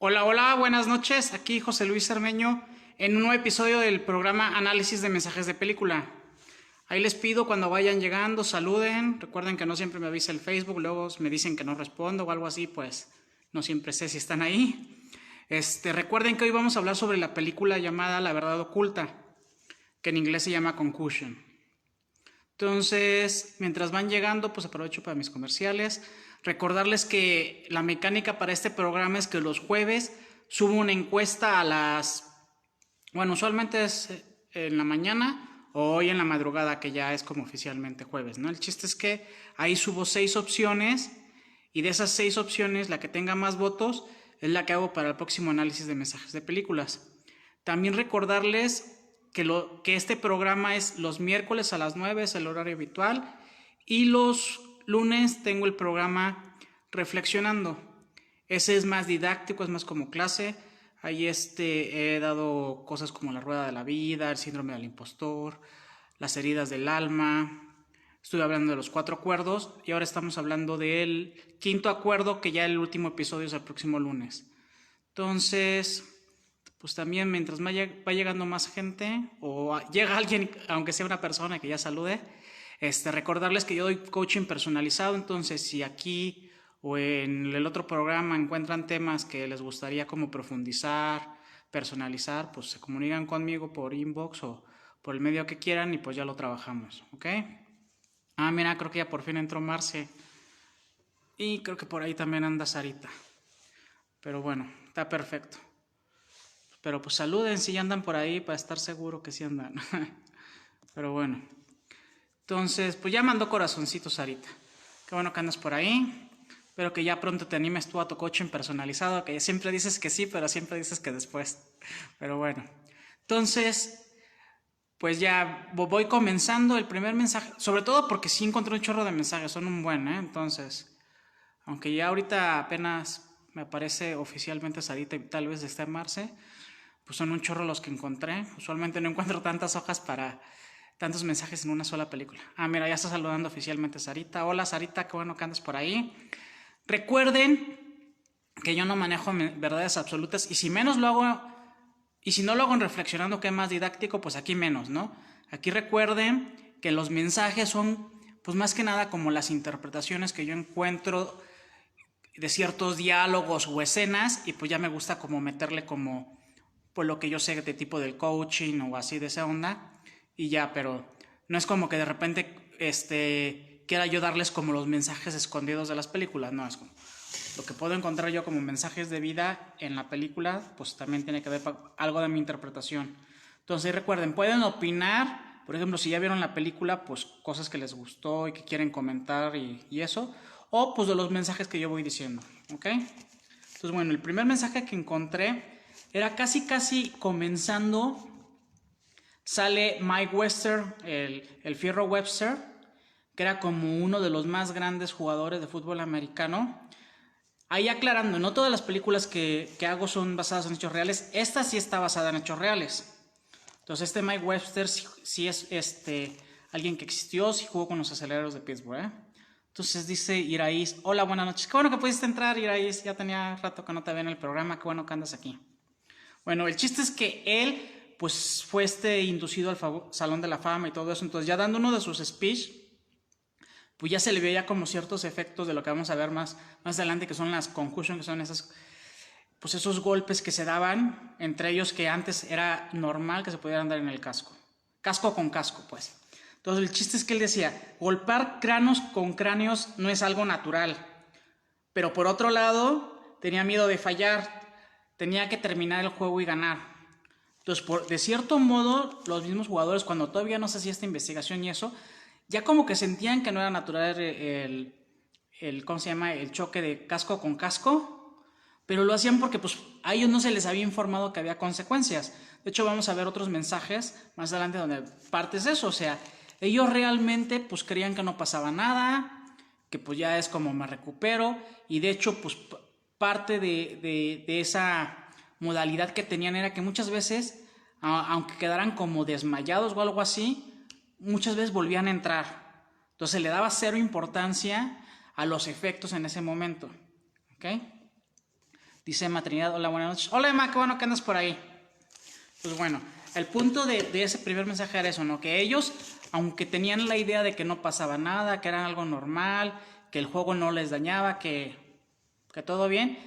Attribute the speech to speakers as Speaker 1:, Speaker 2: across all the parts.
Speaker 1: Hola, hola, buenas noches. Aquí José Luis Cermeño en un nuevo episodio del programa Análisis de Mensajes de Película. Ahí les pido cuando vayan llegando, saluden. Recuerden que no siempre me avisa el Facebook, luego me dicen que no respondo o algo así, pues no siempre sé si están ahí. Recuerden que hoy vamos a hablar sobre la película llamada La Verdad Oculta, que en inglés se llama Concussion. Entonces, mientras van llegando, pues aprovecho para mis comerciales. Recordarles que la mecánica para este programa es que los jueves subo una encuesta bueno, usualmente es en la mañana o hoy en la madrugada, que ya es como oficialmente jueves, ¿no? El chiste es que ahí subo 6 opciones y de esas 6 opciones, la que tenga más votos es la que hago para el próximo análisis de mensajes de películas. También recordarles que este programa es los miércoles a las 9, es el horario habitual, y los lunes tengo el programa Reflexionando. Ese es más didáctico, es más como clase. Ahí he dado cosas como la rueda de la vida, el síndrome del impostor, las heridas del alma. Estuve hablando de los 4 acuerdos y ahora estamos hablando del quinto acuerdo, que ya el último episodio es el próximo lunes. Entonces, pues también mientras va llegando más gente o llega alguien, aunque sea una persona que ya salude, recordarles que yo doy coaching personalizado. Entonces, si aquí o en el otro programa encuentran temas que les gustaría como profundizar, personalizar, pues se comunican conmigo por inbox o por el medio que quieran y pues ya lo trabajamos, ¿ok? Mira, creo que ya por fin entró Marce y creo que por ahí también anda Sarita, pero bueno, está perfecto. Pero pues saluden si ya andan por ahí para estar seguro que sí andan. Pero bueno. Entonces, pues ya mandó corazoncitos Sarita. Qué bueno que andas por ahí. Espero que ya pronto te animes tú a tu coaching personalizado, que siempre dices que sí, pero siempre dices que después. Pero bueno. Entonces, pues ya voy comenzando el primer mensaje. Sobre todo porque sí encontré un chorro de mensajes, son un buen, ¿eh? Entonces, aunque ya ahorita apenas me aparece oficialmente Sarita y tal vez esté Marce, pues son un chorro los que encontré. Usualmente no encuentro tantas hojas para tantos mensajes en una sola película. Mira, ya está saludando oficialmente Sarita. Hola Sarita, qué bueno que andas por ahí. Recuerden que yo no manejo verdades absolutas y si menos lo hago, y si no lo hago en reflexionando, que es más didáctico, pues aquí menos, ¿no? Aquí recuerden que los mensajes son, pues más que nada como las interpretaciones que yo encuentro de ciertos diálogos o escenas y pues ya me gusta como meterle como pues lo que yo sé de tipo del coaching o así de esa onda y ya, pero no es como que de repente quiera yo darles como los mensajes escondidos de las películas, no, es como lo que puedo encontrar yo como mensajes de vida en la película, pues también tiene que ver algo de mi interpretación. Entonces recuerden, pueden opinar, por ejemplo, si ya vieron la película, pues cosas que les gustó y que quieren comentar y eso, o pues de los mensajes que yo voy diciendo, ¿ok? Entonces bueno, el primer mensaje que encontré era casi comenzando, sale Mike Webster, el Fierro Webster, que era como uno de los más grandes jugadores de fútbol americano. Ahí aclarando, no todas las películas que hago son basadas en hechos reales, esta sí está basada en hechos reales. Entonces Mike Webster sí es alguien que existió, sí jugó con los Aceleros de Pittsburgh, ¿eh? Entonces dice Iraís, hola, buenas noches. Qué bueno que pudiste entrar, Iraís, ya tenía rato que no te veía en el programa, qué bueno que andas aquí. Bueno, el chiste es que él pues fue inducido al Salón de la Fama y todo eso, entonces ya dando uno de sus speech, pues ya se le veía como ciertos efectos de lo que vamos a ver más adelante, que son las concussions, que son pues esos golpes que se daban, entre ellos que antes era normal que se pudieran dar en el casco. Casco con casco, pues. Entonces el chiste es que él decía, golpear cráneos con cráneos no es algo natural. Pero por otro lado, tenía miedo de fallar. Tenía que terminar el juego y ganar. Entonces, de cierto modo, los mismos jugadores, cuando todavía no se hacía esta investigación y eso, ya como que sentían que no era natural ¿cómo se llama? El choque de casco con casco, pero lo hacían porque pues a ellos no se les había informado que había consecuencias. De hecho, vamos a ver otros mensajes más adelante donde partes de eso, o sea, ellos realmente pues creían que no pasaba nada, que pues ya es como me recupero, y de hecho pues parte de esa modalidad que tenían era que muchas veces, aunque quedaran como desmayados o algo así, muchas veces volvían a entrar. Entonces le daba cero importancia a los efectos en ese momento, ¿ok? Dice Emma Trinidad, hola, buenas noches. Hola Emma, qué bueno que andas por ahí. Pues bueno, el punto de ese primer mensaje era eso, ¿no? Que ellos, aunque tenían la idea de que no pasaba nada, que era algo normal, que el juego no les dañaba, que todo bien,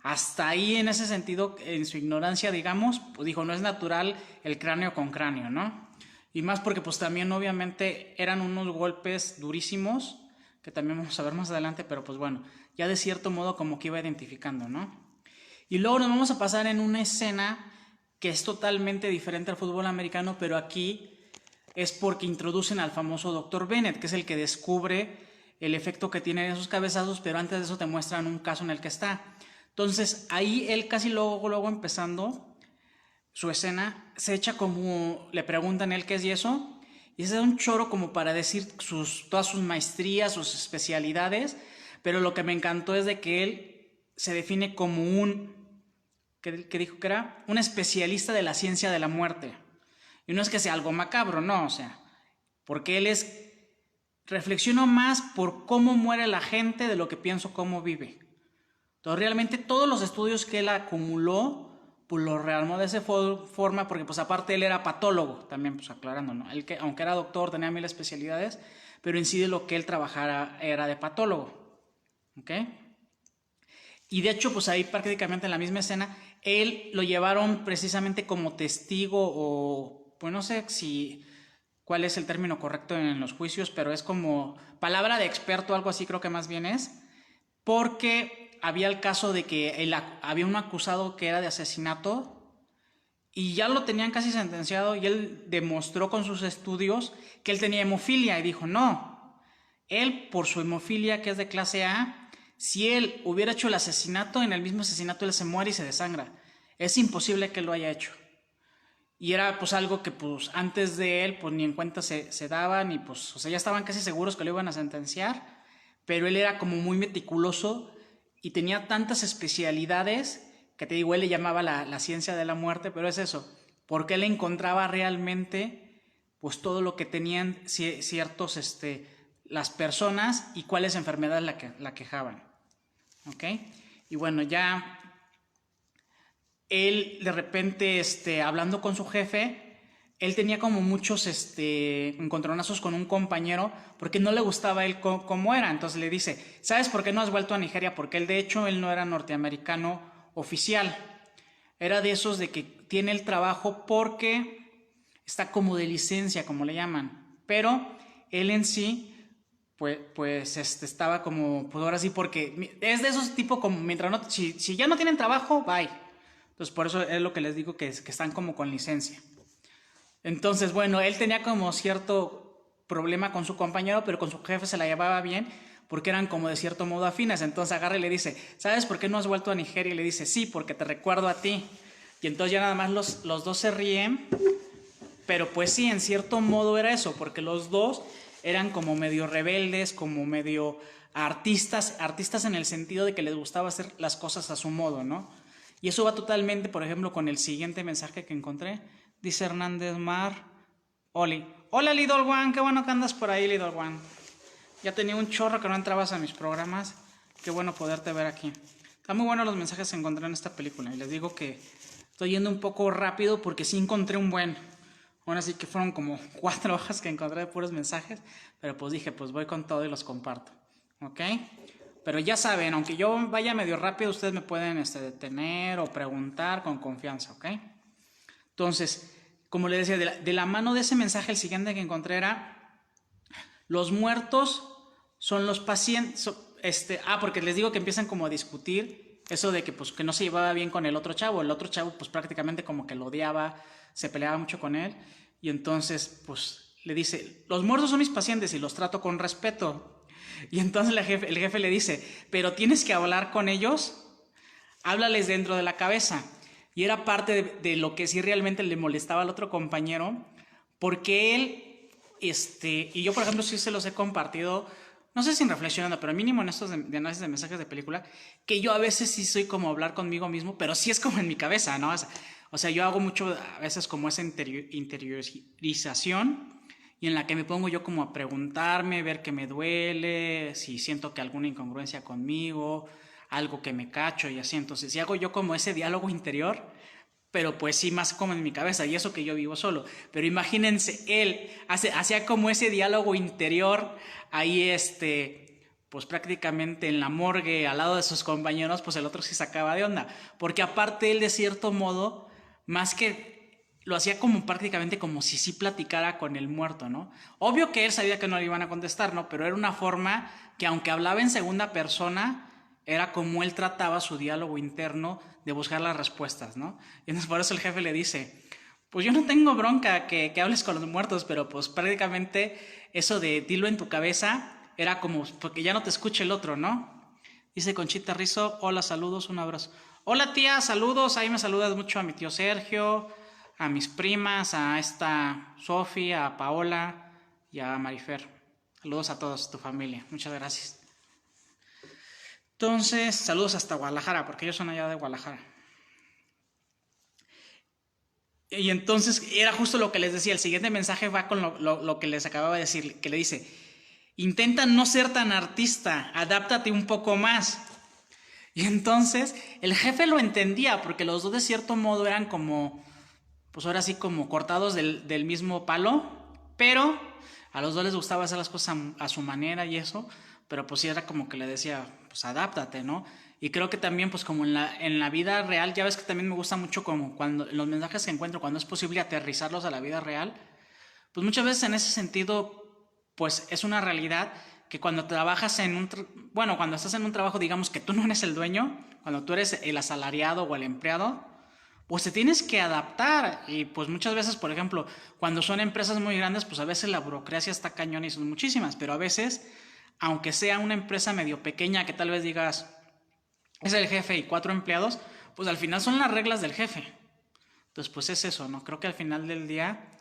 Speaker 1: hasta ahí en ese sentido, en su ignorancia, digamos, pues dijo, no es natural el cráneo con cráneo, ¿no? Y más porque pues también obviamente eran unos golpes durísimos, que también vamos a ver más adelante, pero pues bueno, ya de cierto modo como que iba identificando, ¿no? Y luego nos vamos a pasar en una escena que es totalmente diferente al fútbol americano, pero aquí es porque introducen al famoso Dr. Bennett, que es el que descubre el efecto que tienen esos cabezazos, pero antes de eso te muestran un caso en el que está. Entonces ahí él casi luego empezando su escena, se echa como, le preguntan él qué es y eso, y se da un choro como para decir todas sus maestrías, sus especialidades, pero lo que me encantó es de que él se define como que dijo que era un especialista de la ciencia de la muerte. Y no es que sea algo macabro, no, o sea, porque él reflexiono más por cómo muere la gente de lo que pienso cómo vive. Entonces realmente todos los estudios que él acumuló, pues lo rearmó de esa forma, porque pues aparte él era patólogo, también pues aclarando, ¿no? Él que, aunque era doctor, tenía 1000 especialidades, pero en sí de lo que él trabajara era de patólogo, ¿ok? Y de hecho, pues ahí prácticamente en la misma escena, él lo llevaron precisamente como testigo o, pues no sé cuál es el término correcto en los juicios, pero es como palabra de experto, algo así creo que más bien es, porque había el caso de que había un acusado que era de asesinato y ya lo tenían casi sentenciado y él demostró con sus estudios que él tenía hemofilia y dijo, no, él por su hemofilia que es de clase A, si él hubiera hecho el asesinato, en el mismo asesinato él se muere y se desangra. Es imposible que lo haya hecho. Y era pues algo que pues antes de él pues ni en cuenta se daban y pues o sea ya estaban casi seguros que lo iban a sentenciar, pero él era como muy meticuloso y tenía tantas especialidades que te digo, él le llamaba la ciencia de la muerte, pero es eso, porque él encontraba realmente pues todo lo que tenían ciertos las personas y cuáles enfermedades la quejaban, ¿ok? Y bueno, ya él de repente, hablando con su jefe, él tenía como muchos encontronazos con un compañero porque no le gustaba él como era. Entonces le dice, ¿sabes por qué no has vuelto a Nigeria? Porque él, de hecho, él no era norteamericano oficial. Era de esos de que tiene el trabajo porque está como de licencia, como le llaman. Pero él en sí pues estaba como, pues ahora sí, porque es de esos tipo como, mientras no, si ya no tienen trabajo, bye. Entonces por eso es lo que les digo que están como con licencia. Entonces, bueno, él tenía como cierto problema con su compañero, pero con su jefe se la llevaba bien porque eran como de cierto modo afines. Entonces agarra y le dice, ¿sabes por qué no has vuelto a Nigeria? Y le dice, sí, porque te recuerdo a ti. Y entonces ya nada más los dos se ríen, pero pues sí, en cierto modo era eso, porque los dos eran como medio rebeldes, como medio artistas en el sentido de que les gustaba hacer las cosas a su modo, ¿no? Y eso va totalmente, por ejemplo, con el siguiente mensaje que encontré. Dice Hernández Mar, Oli. Hola Lidl One, qué bueno que andas por ahí, Lidl One. Ya tenía un chorro que no entrabas a mis programas. Qué bueno poderte ver aquí. Están muy buenos los mensajes que encontré en esta película. Y les digo que estoy yendo un poco rápido porque sí encontré un buen. Ahora sí que fueron como 4 hojas que encontré de puros mensajes. Pero pues dije, pues voy con todo y los comparto. ¿Ok? Pero ya saben, aunque yo vaya medio rápido, ustedes me pueden detener o preguntar con confianza, ¿ok? Entonces, como les decía, de la mano de ese mensaje, el siguiente que encontré era, los muertos son los pacientes, porque les digo que empiezan como a discutir eso de que pues que no se llevaba bien con el otro chavo pues prácticamente como que lo odiaba, se peleaba mucho con él, y entonces pues le dice, los muertos son mis pacientes y los trato con respeto. Y entonces el jefe le dice, pero tienes que hablar con ellos, háblales dentro de la cabeza. Y era parte de lo que sí realmente le molestaba al otro compañero, porque él, y yo por ejemplo sí se los he compartido, no sé si reflexionando, pero mínimo en estos de análisis de mensajes de película, que yo a veces sí soy como hablar conmigo mismo, pero sí es como en mi cabeza, ¿no? O sea, yo hago mucho a veces como esa interiorización, y en la que me pongo yo como a preguntarme, ver qué me duele, si siento que alguna incongruencia conmigo, algo que me cacho y así. Entonces, sí hago yo como ese diálogo interior, pero pues sí más como en mi cabeza, y eso que yo vivo solo. Pero imagínense, él hacía como ese diálogo interior ahí, pues prácticamente en la morgue, al lado de sus compañeros, pues el otro sí sacaba de onda. Porque aparte él de cierto modo, más que lo hacía como prácticamente como si sí platicara con el muerto, ¿no? Obvio que él sabía que no le iban a contestar, ¿no? Pero era una forma que aunque hablaba en segunda persona, era como él trataba su diálogo interno de buscar las respuestas, ¿no? Y entonces por eso el jefe le dice, pues yo no tengo bronca que hables con los muertos, pero pues prácticamente eso de dilo en tu cabeza era como porque ya no te escuche el otro, ¿no? Dice Conchita Rizzo, hola, saludos, un abrazo. Hola tía, saludos, ahí me saludas mucho a mi tío Sergio, a mis primas, a esta Sofía, a Paola y a Marifer. Saludos a todos, tu familia, muchas gracias. Entonces, saludos hasta Guadalajara, porque ellos son allá de Guadalajara. Y entonces era justo lo que les decía, el siguiente mensaje va con lo que les acababa de decir, que le dice, intenta no ser tan artista, adáptate un poco más. Y entonces el jefe lo entendía, porque los dos de cierto modo eran como, pues ahora sí como cortados del mismo palo, pero a los dos les gustaba hacer las cosas a su manera y eso, pero pues sí era como que le decía, pues adáptate, ¿no? Y creo que también pues como en la vida real, ya ves que también me gusta mucho como cuando los mensajes que encuentro, cuando es posible aterrizarlos a la vida real, pues muchas veces en ese sentido, pues es una realidad que cuando trabajas en bueno, cuando estás en un trabajo, digamos que tú no eres el dueño, cuando tú eres el asalariado o el empleado, pues te tienes que adaptar. Y pues muchas veces, por ejemplo, cuando son empresas muy grandes, pues a veces la burocracia está cañón y son muchísimas, pero a veces, aunque sea una empresa medio pequeña que tal vez digas, es el jefe y 4 empleados, pues al final son las reglas del jefe. Entonces, pues es eso, ¿no? Creo que al final del día,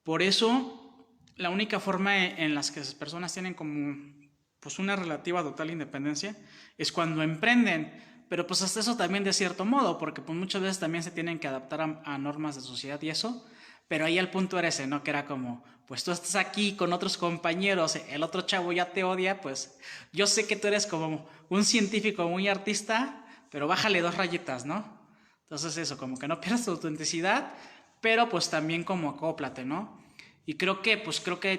Speaker 1: por eso, la única forma en las que esas personas tienen como pues una relativa total independencia es cuando emprenden, pero pues hasta eso también de cierto modo, porque pues muchas veces también se tienen que adaptar a normas de sociedad y eso, pero ahí el punto era ese, ¿no? Que era como, pues tú estás aquí con otros compañeros, el otro chavo ya te odia, pues yo sé que tú eres como un científico muy artista, pero bájale 2 rayitas, ¿no? Entonces eso, como que no pierdas tu autenticidad, pero pues también como acóplate, ¿no? Y creo que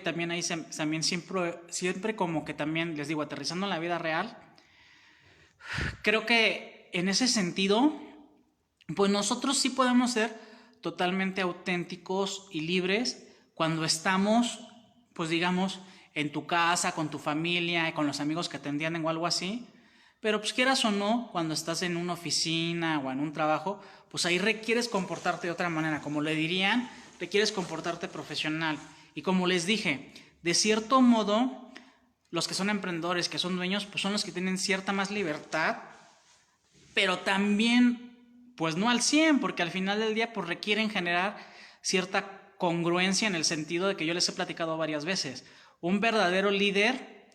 Speaker 1: también ahí también siempre como que también, les digo, aterrizando en la vida real, creo que en ese sentido, pues nosotros sí podemos ser totalmente auténticos y libres cuando estamos, pues digamos, en tu casa, con tu familia, con los amigos que te entienden o algo así. Pero pues quieras o no, cuando estás en una oficina o en un trabajo, pues ahí requieres comportarte de otra manera. Como le dirían, requieres comportarte profesional. Y como les dije, de cierto modo, los que son emprendedores, que son dueños, pues son los que tienen cierta más libertad, pero también, pues no al 100, porque al final del día, pues requieren generar cierta congruencia en el sentido de que yo les he platicado varias veces. Un verdadero líder,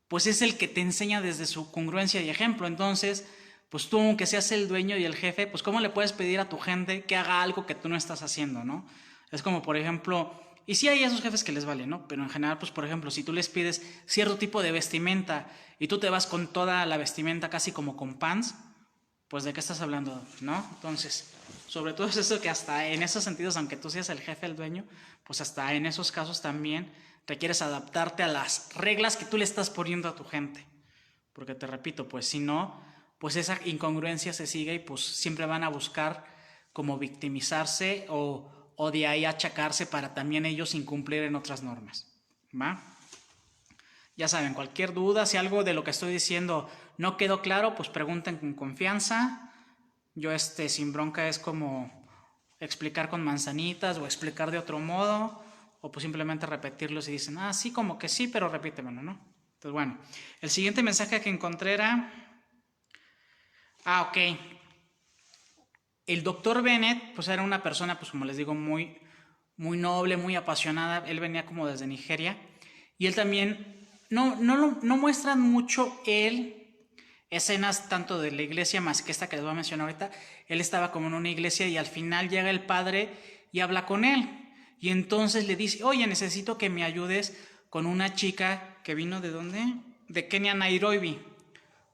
Speaker 1: pues es el que te enseña desde su congruencia y ejemplo. Entonces, pues tú, aunque seas el dueño y el jefe, pues ¿cómo le puedes pedir a tu gente que haga algo que tú no estás haciendo, no? Es como, por ejemplo, y sí hay esos jefes que les vale, ¿no? Pero en general, pues por ejemplo, si tú les pides cierto tipo de vestimenta y tú te vas con toda la vestimenta casi como con pants, pues ¿de qué estás hablando, no? Entonces, sobre todo es eso que hasta en esos sentidos, aunque tú seas el jefe, el dueño, pues hasta en esos casos también requieres adaptarte a las reglas que tú le estás poniendo a tu gente. Porque te repito, pues si no, pues esa incongruencia se sigue y pues siempre van a buscar como victimizarse o de ahí achacarse para también ellos incumplir en otras normas, ¿va? Ya saben, cualquier duda, si algo de lo que estoy diciendo no quedó claro, pues pregunten con confianza. Yo sin bronca es como explicar con manzanitas o explicar de otro modo, o pues simplemente repetirlo si dicen, ah, sí, como que sí, pero repítemelo, ¿no? Entonces, bueno, el siguiente mensaje que encontré era, ok, el doctor Bennett, pues era una persona, pues como les digo, muy, muy noble, muy apasionada. Él venía como desde Nigeria y él también, no muestran mucho él escenas tanto de la iglesia más que esta que les voy a mencionar ahorita. Él estaba como en una iglesia y al final llega el padre y habla con él y entonces le dice, oye, necesito que me ayudes con una chica que vino ¿de dónde? De Kenia, Nairobi.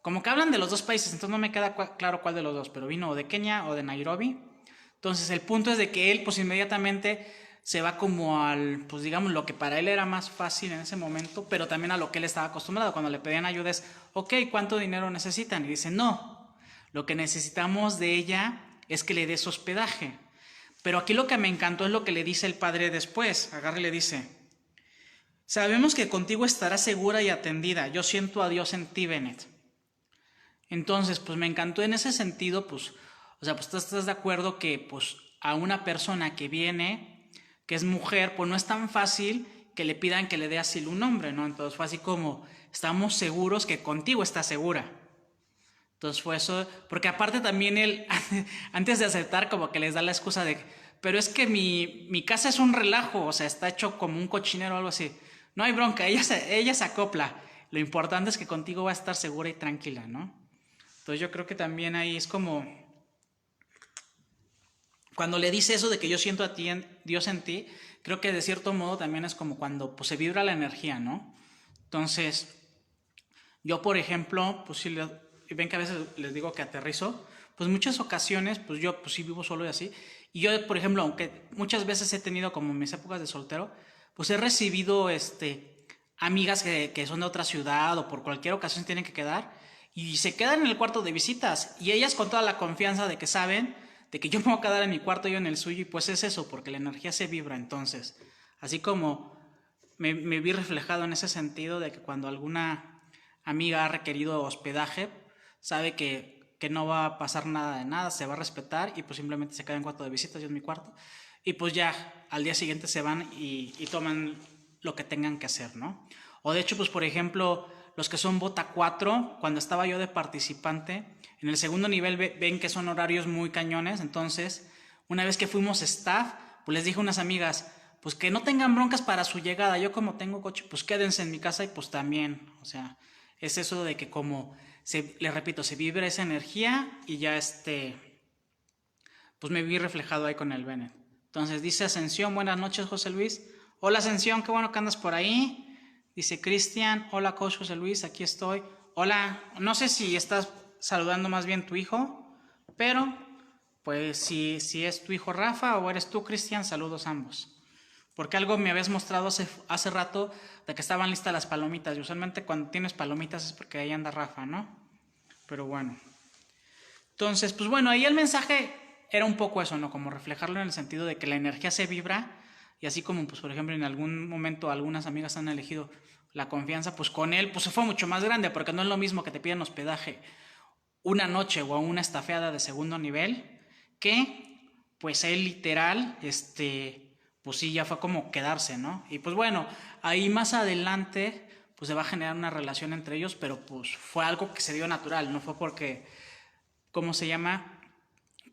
Speaker 1: como que hablan de los dos países, entonces no me queda claro cuál de los dos, pero vino o de Kenia o de Nairobi. Entonces el punto es de que él pues inmediatamente se va como al, pues digamos, lo que para él era más fácil en ese momento, pero también a lo que él estaba acostumbrado. Cuando le pedían ayuda es, ok, ¿cuánto dinero necesitan? Y dice, no, lo que necesitamos de ella es que le des hospedaje. Pero aquí lo que me encantó es lo que le dice el padre después. Agarra y le dice, sabemos que contigo estará segura y atendida. Yo siento a Dios en ti, Bennett. Entonces, pues me encantó en ese sentido, pues, o sea, pues tú estás de acuerdo que, pues, a una persona que viene, que es mujer, pues no es tan fácil que le pidan que le dé asilo un hombre, ¿no? Entonces fue así como, estamos seguros que contigo está segura. Entonces fue eso, porque aparte también él, antes de aceptar, como que les da la excusa de, pero es que mi casa es un relajo, o sea, está hecho como un cochinero o algo así. No hay bronca, ella se acopla. Lo importante es que contigo va a estar segura y tranquila, ¿no? Entonces yo creo que también ahí es como, cuando le dice eso de que yo siento a ti, Dios en ti, creo que de cierto modo también es como cuando pues, se vibra la energía, ¿no? Entonces, yo por ejemplo, pues si ven que a veces les digo que aterrizo, pues muchas ocasiones, pues yo pues sí vivo solo y así, y yo por ejemplo, aunque muchas veces he tenido como mis épocas de soltero, pues he recibido amigas que son de otra ciudad o por cualquier ocasión tienen que quedar y se quedan en el cuarto de visitas y ellas con toda la confianza de que saben de que yo me voy a quedar en mi cuarto y yo en el suyo y pues es eso, porque la energía se vibra entonces. Así como me vi reflejado en ese sentido de que cuando alguna amiga ha requerido hospedaje, sabe que no va a pasar nada de nada, se va a respetar y pues simplemente se queda en cuarto de visitas, yo en mi cuarto, y pues ya al día siguiente se van y toman lo que tengan que hacer, ¿no? O de hecho, pues por ejemplo, los que son bota 4, cuando estaba yo de participante, en el segundo nivel ven que son horarios muy cañones, entonces una vez que fuimos staff, pues les dije a unas amigas, pues que no tengan broncas para su llegada, yo como tengo coche, pues quédense en mi casa y pues también, o sea, es eso de que como, les repito, se vibra esa energía y ya pues me vi reflejado ahí con el Bennett. Entonces dice Ascensión, buenas noches José Luis. Hola Ascensión, qué bueno que andas por ahí. Dice Cristian, hola coach José Luis, aquí estoy. Hola, no sé si estás saludando más bien tu hijo, pero pues si es tu hijo Rafa o eres tú Cristian, saludos ambos. Porque algo me habías mostrado hace rato de que estaban listas las palomitas. Y usualmente cuando tienes palomitas es porque ahí anda Rafa, ¿no? Pero bueno. Entonces, pues bueno, ahí el mensaje era un poco eso, ¿no? Como reflejarlo en el sentido de que la energía se vibra y así como, pues por ejemplo, en algún momento algunas amigas han elegido la confianza, pues con él, pues se fue mucho más grande, porque no es lo mismo que te pidan hospedaje una noche o a una estafeada de segundo nivel, que pues él literal, pues sí, ya fue como quedarse, ¿no? Y pues bueno, ahí más adelante, pues se va a generar una relación entre ellos, pero pues fue algo que se dio natural, no fue porque, ¿cómo se llama?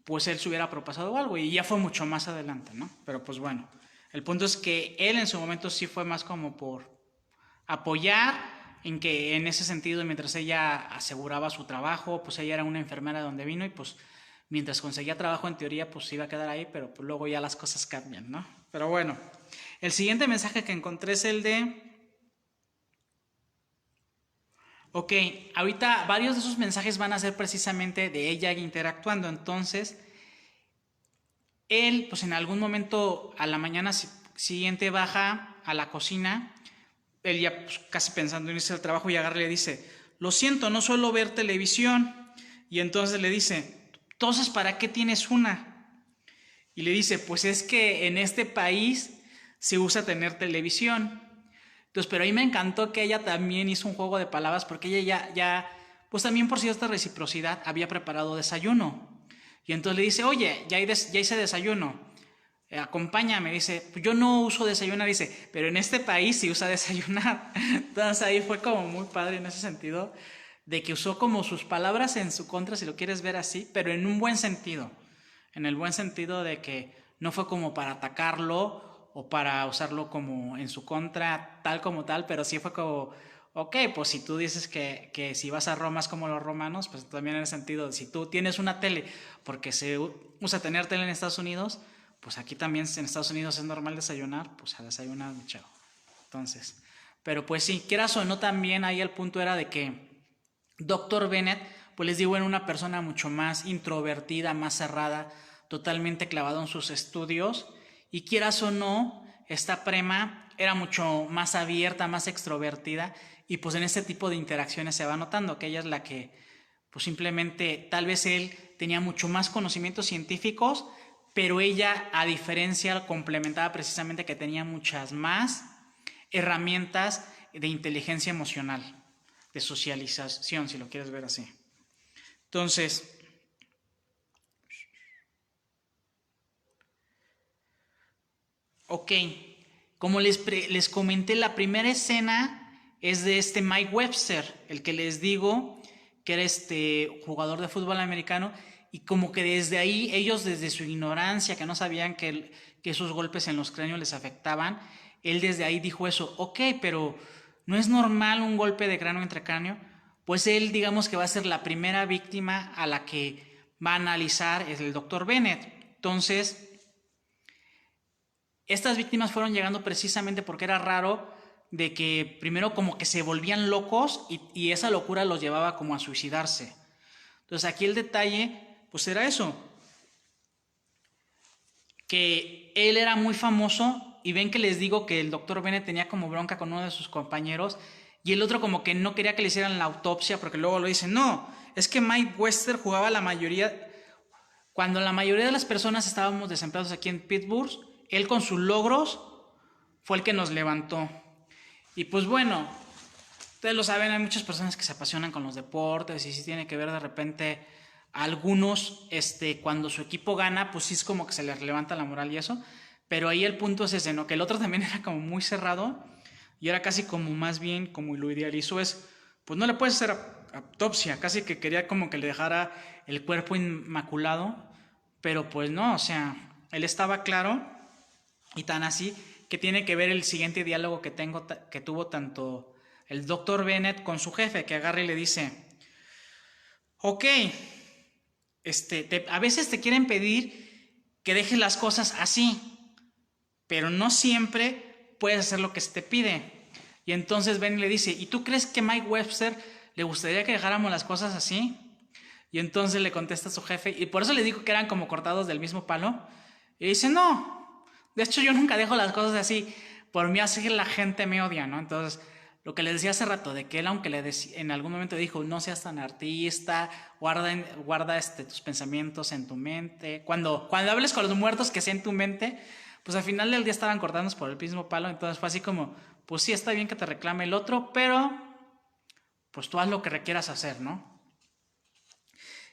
Speaker 1: Pues él se hubiera propasado o algo, y ya fue mucho más adelante, ¿no? Pero pues bueno, el punto es que él en su momento sí fue más como por apoyar en que en ese sentido, mientras ella aseguraba su trabajo, pues ella era una enfermera de donde vino y pues mientras conseguía trabajo en teoría pues iba a quedar ahí, pero pues luego ya las cosas cambian, ¿no? Pero bueno, el siguiente mensaje que encontré es el de, ok, ahorita varios de esos mensajes van a ser precisamente de ella interactuando, entonces él pues en algún momento a la mañana siguiente baja a la cocina, él ya pues, casi pensando en irse al trabajo y agarra y le dice, lo siento, no suelo ver televisión. Y entonces le dice, entonces, ¿para qué tienes una? Y le dice, pues es que en este país se usa tener televisión. Entonces, pero ahí me encantó que ella también hizo un juego de palabras porque ella pues también por cierta reciprocidad había preparado desayuno. Y entonces le dice, oye, ya hice desayuno, acompáñame, dice, yo no uso desayunar, dice, pero en este país sí usa desayunar. Entonces ahí fue como muy padre en ese sentido, de que usó como sus palabras en su contra, si lo quieres ver así, pero en un buen sentido, en el buen sentido de que no fue como para atacarlo o para usarlo como en su contra, tal como tal, pero sí fue como, ok, pues si tú dices que si vas a Roma es como los romanos, pues también en el sentido, si tú tienes una tele, porque se usa tener tele en Estados Unidos, pues aquí también en Estados Unidos es normal desayunar, pues a desayunar, mi chavo. Entonces, pero pues sí, quieras o no, también ahí el punto era de que Doctor Bennett, pues les digo, era una persona mucho más introvertida, más cerrada, totalmente clavado en sus estudios. Y quieras o no, esta Prema era mucho más abierta, más extrovertida. Y pues en este tipo de interacciones se va notando que ella es la que, pues simplemente, tal vez él tenía mucho más conocimientos científicos, pero ella, a diferencia, complementaba precisamente que tenía muchas más herramientas de inteligencia emocional, de socialización, si lo quieres ver así. Entonces, ok, como les comenté, la primera escena es de este Mike Webster, el que les digo que era este jugador de fútbol americano, y como que desde ahí, ellos desde su ignorancia, que no sabían que esos golpes en los cráneos les afectaban, él desde ahí dijo eso, ok, pero no es normal un golpe de cráneo entre cráneo, pues él digamos que va a ser la primera víctima a la que va a analizar es el doctor Bennett. Entonces, estas víctimas fueron llegando precisamente porque era raro de que primero como que se volvían locos y esa locura los llevaba como a suicidarse. Entonces aquí el detalle pues era eso, que él era muy famoso y ven que les digo que el doctor Bennett tenía como bronca con uno de sus compañeros y el otro como que no quería que le hicieran la autopsia porque luego lo dicen, no, es que Mike Webster jugaba cuando la mayoría de las personas estábamos desempleados aquí en Pittsburgh, él con sus logros fue el que nos levantó. Y pues bueno, ustedes lo saben, hay muchas personas que se apasionan con los deportes y sí tiene que ver de repente a algunos, cuando su equipo gana, pues sí es como que se les levanta la moral y eso. Pero ahí el punto es ese, ¿no? Que el otro también era como muy cerrado y era casi como más bien, como lo idealizó es, pues no le puedes hacer autopsia, casi que quería como que le dejara el cuerpo inmaculado, pero pues no, o sea, él estaba claro y tan así que tiene que ver el siguiente diálogo que tuvo tanto el doctor Bennett con su jefe, que agarra y le dice, ok, a veces te quieren pedir que dejes las cosas así, pero no siempre puedes hacer lo que se te pide. Y entonces Bennett le dice, ¿y tú crees que Mike Webster le gustaría que dejáramos las cosas así? Y entonces le contesta a su jefe, y por eso le digo que eran como cortados del mismo palo, y dice, no, de hecho yo nunca dejo las cosas así, por mí así la gente me odia, ¿no? Entonces, lo que le decía hace rato, de que él aunque en algún momento dijo, no seas tan artista, guarda tus pensamientos en tu mente, cuando hables con los muertos que sea en tu mente, pues al final del día estaban cortados por el mismo palo, entonces fue así como, pues sí, está bien que te reclame el otro, pero pues tú haz lo que requieras hacer, ¿no?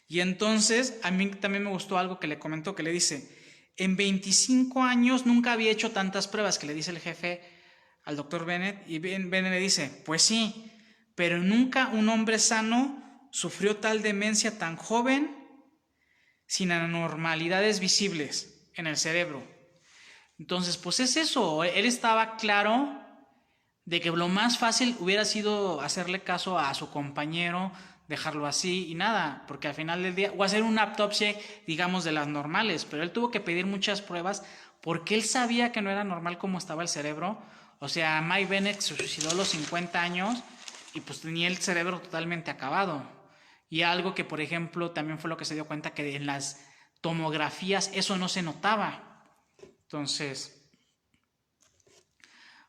Speaker 1: Y entonces a mí también me gustó algo que le comentó, que le dice, en 25 años nunca había hecho tantas pruebas, que le dice el jefe al doctor Bennett, y Bennett le dice, pues sí, pero nunca un hombre sano sufrió tal demencia tan joven sin anormalidades visibles en el cerebro. Entonces, pues es eso, él estaba claro de que lo más fácil hubiera sido hacerle caso a su compañero, dejarlo así y nada, porque al final del día, o hacer una autopsia, digamos, de las normales, pero él tuvo que pedir muchas pruebas porque él sabía que no era normal cómo estaba el cerebro. O sea, Mike Bennett se suicidó a los 50 años y pues tenía el cerebro totalmente acabado. Y algo que, por ejemplo, también fue lo que se dio cuenta, que en las tomografías eso no se notaba. Entonces,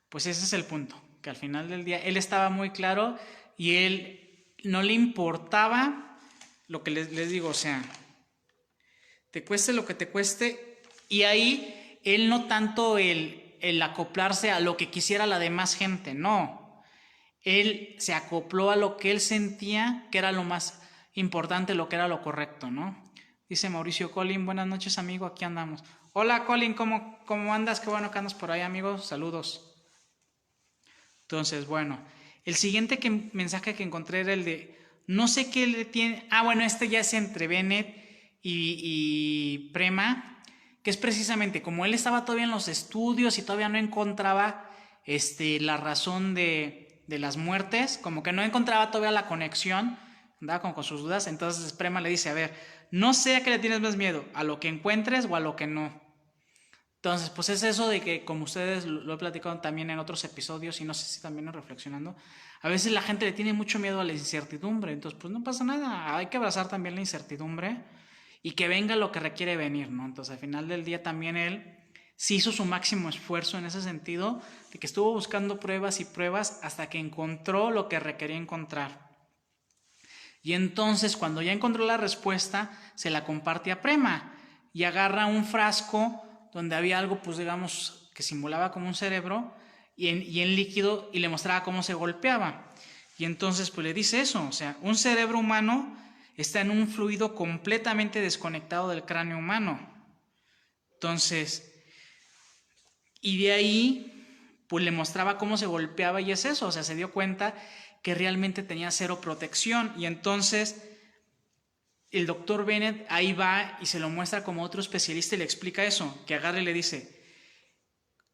Speaker 1: pues ese es el punto, que al final del día él estaba muy claro y él no le importaba lo que les digo, o sea, te cueste lo que te cueste, y ahí él no tanto el acoplarse a lo que quisiera la demás gente, no, él se acopló a lo que él sentía que era lo más importante, lo que era lo correcto, ¿no? Dice Mauricio Colin, buenas noches amigo, aquí andamos. Hola Colin, ¿cómo andas? Qué bueno que andas por ahí, amigo, saludos. Entonces, bueno, el siguiente mensaje que encontré era el de, no sé qué le tiene, bueno, este ya es entre Bennett y Prema, que es precisamente como él estaba todavía en los estudios y todavía no encontraba la razón de las muertes, como que no encontraba todavía la conexión, andaba como con sus dudas, entonces Prema le dice, a ver, no sé a qué le tienes más miedo, a lo que encuentres o a lo que no. Entonces, pues es eso de que, como ustedes lo he platicado también en otros episodios y no sé si también reflexionando, a veces la gente le tiene mucho miedo a la incertidumbre, entonces pues no pasa nada, hay que abrazar también la incertidumbre y que venga lo que requiere venir, ¿no? Entonces al final del día también él sí hizo su máximo esfuerzo en ese sentido, de que estuvo buscando pruebas y pruebas hasta que encontró lo que requería encontrar. Y entonces cuando ya encontró la respuesta, se la comparte a Prema y agarra un frasco donde había algo, pues digamos, que simulaba como un cerebro y en líquido y le mostraba cómo se golpeaba. Y entonces pues le dice eso, o sea, un cerebro humano está en un fluido completamente desconectado del cráneo humano. Entonces, y de ahí pues le mostraba cómo se golpeaba y es eso, o sea, se dio cuenta que realmente tenía cero protección y entonces el doctor Bennett ahí va y se lo muestra como otro especialista y le explica eso, que agarra y le dice,